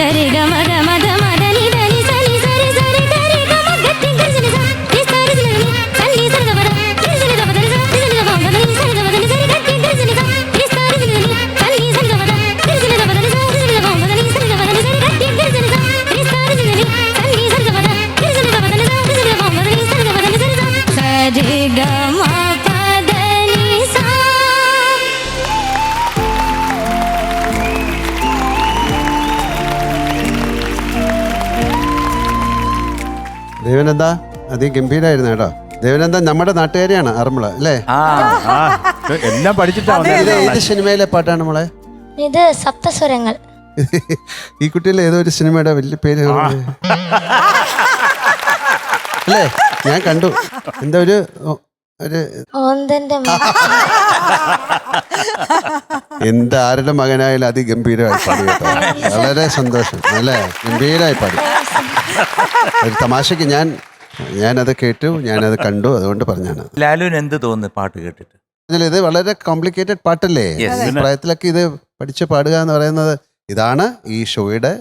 ഗരി ഗമ ഗമ ധമ ധനി ധനി സനി സരി സരി ഗരി ഗമ ഗത്തി ഗരി സനി സ രി സരി സനി സനി സരി ഗമ ധ രി സനി ഗമ ധനി സനി ഗമ ധനി സനി ഗമ ധനി സരി ഗത്തി ഗരി സനി സ രി സരി സനി സനി സനി ഗമ ധ രി സനി ഗമ ധനി സനി ഗമ ധനി സനി ഗമ ധനി സരി ഗത്തി ഗരി സനി സ രി സരി സനി സനി സനി ഗമ ധ രി സനി ഗമ ധനി സനി ഗമ ധനി സനി ഗമ ധനി സരി സ സരി ഗമ പദനി സ. ദേവനന്ദ അതിഗംഭീരായിരുന്നു കേട്ടോ. ദേവനന്ദ നമ്മുടെ നാട്ടുകാരിയാണ് ആറന്മുള അല്ലേ? എല്ലാം പഠിച്ചിട്ടാ ഇത് ഏത് സിനിമയിലെ പാട്ടാണ് മോളെ? ഇത് സപ്തസ്വരങ്ങൾ. ഈ കുട്ടിയിലെ ഏതോ ഒരു സിനിമയുടെ വലിയ പേര് അല്ലേ? ഞാൻ കണ്ടു. എന്താ ഒരു ഓന്തന്റെ എന്ത് ആരുടെ മകനായാലും അതിഗംഭീരമായി പാടി കേട്ടോ. വളരെ സന്തോഷം. നല്ല ഗംഭീരമായി പാടി. ഒരു തമാശക്ക് ഞാനത് കേട്ടു, ഞാനത് കണ്ടു, അതുകൊണ്ട് പറഞ്ഞാണ്. ലാലുവിന് എന്ത് തോന്നുന്നു പാട്ട് കേട്ടിട്ട്? ഇത് വളരെ കോംപ്ലിക്കേറ്റഡ് പാട്ടല്ലേ? ഈ പ്രായത്തിലൊക്കെ ഇത് പഠിച്ച് പാടുക എന്ന് പറയുന്നത് ഇതാണ് ഈ ഷോയുടെ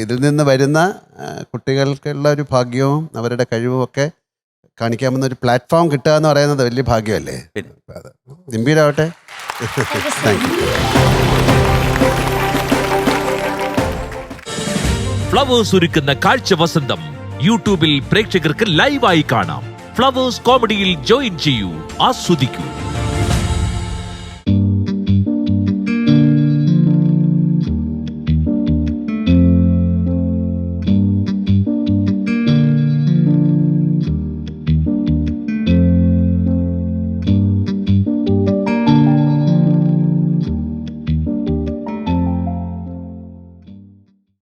ഇതിൽ നിന്ന് വരുന്ന കുട്ടികൾക്കുള്ള ഒരു ഭാഗ്യവും അവരുടെ കഴിവും ഒക്കെ കാണിക്കാമെന്ന ഒരു പ്ലാറ്റ്ഫോം കിട്ടുക എന്ന് പറയുന്നത് വലിയ ഭാഗ്യമല്ലേ? ഗംഭീരാവട്ടെ. Thank you. ഫ്ലവേഴ്സ് ഒരുക്കുന്ന കാഴ്ച വസന്തം യൂട്യൂബിൽ പ്രേക്ഷകർക്ക് ലൈവായി കാണാം. ഫ്ലവേഴ്സ് കോമഡിയിൽ ജോയിൻ ചെയ്യൂ, ആസ്വദിക്കൂ.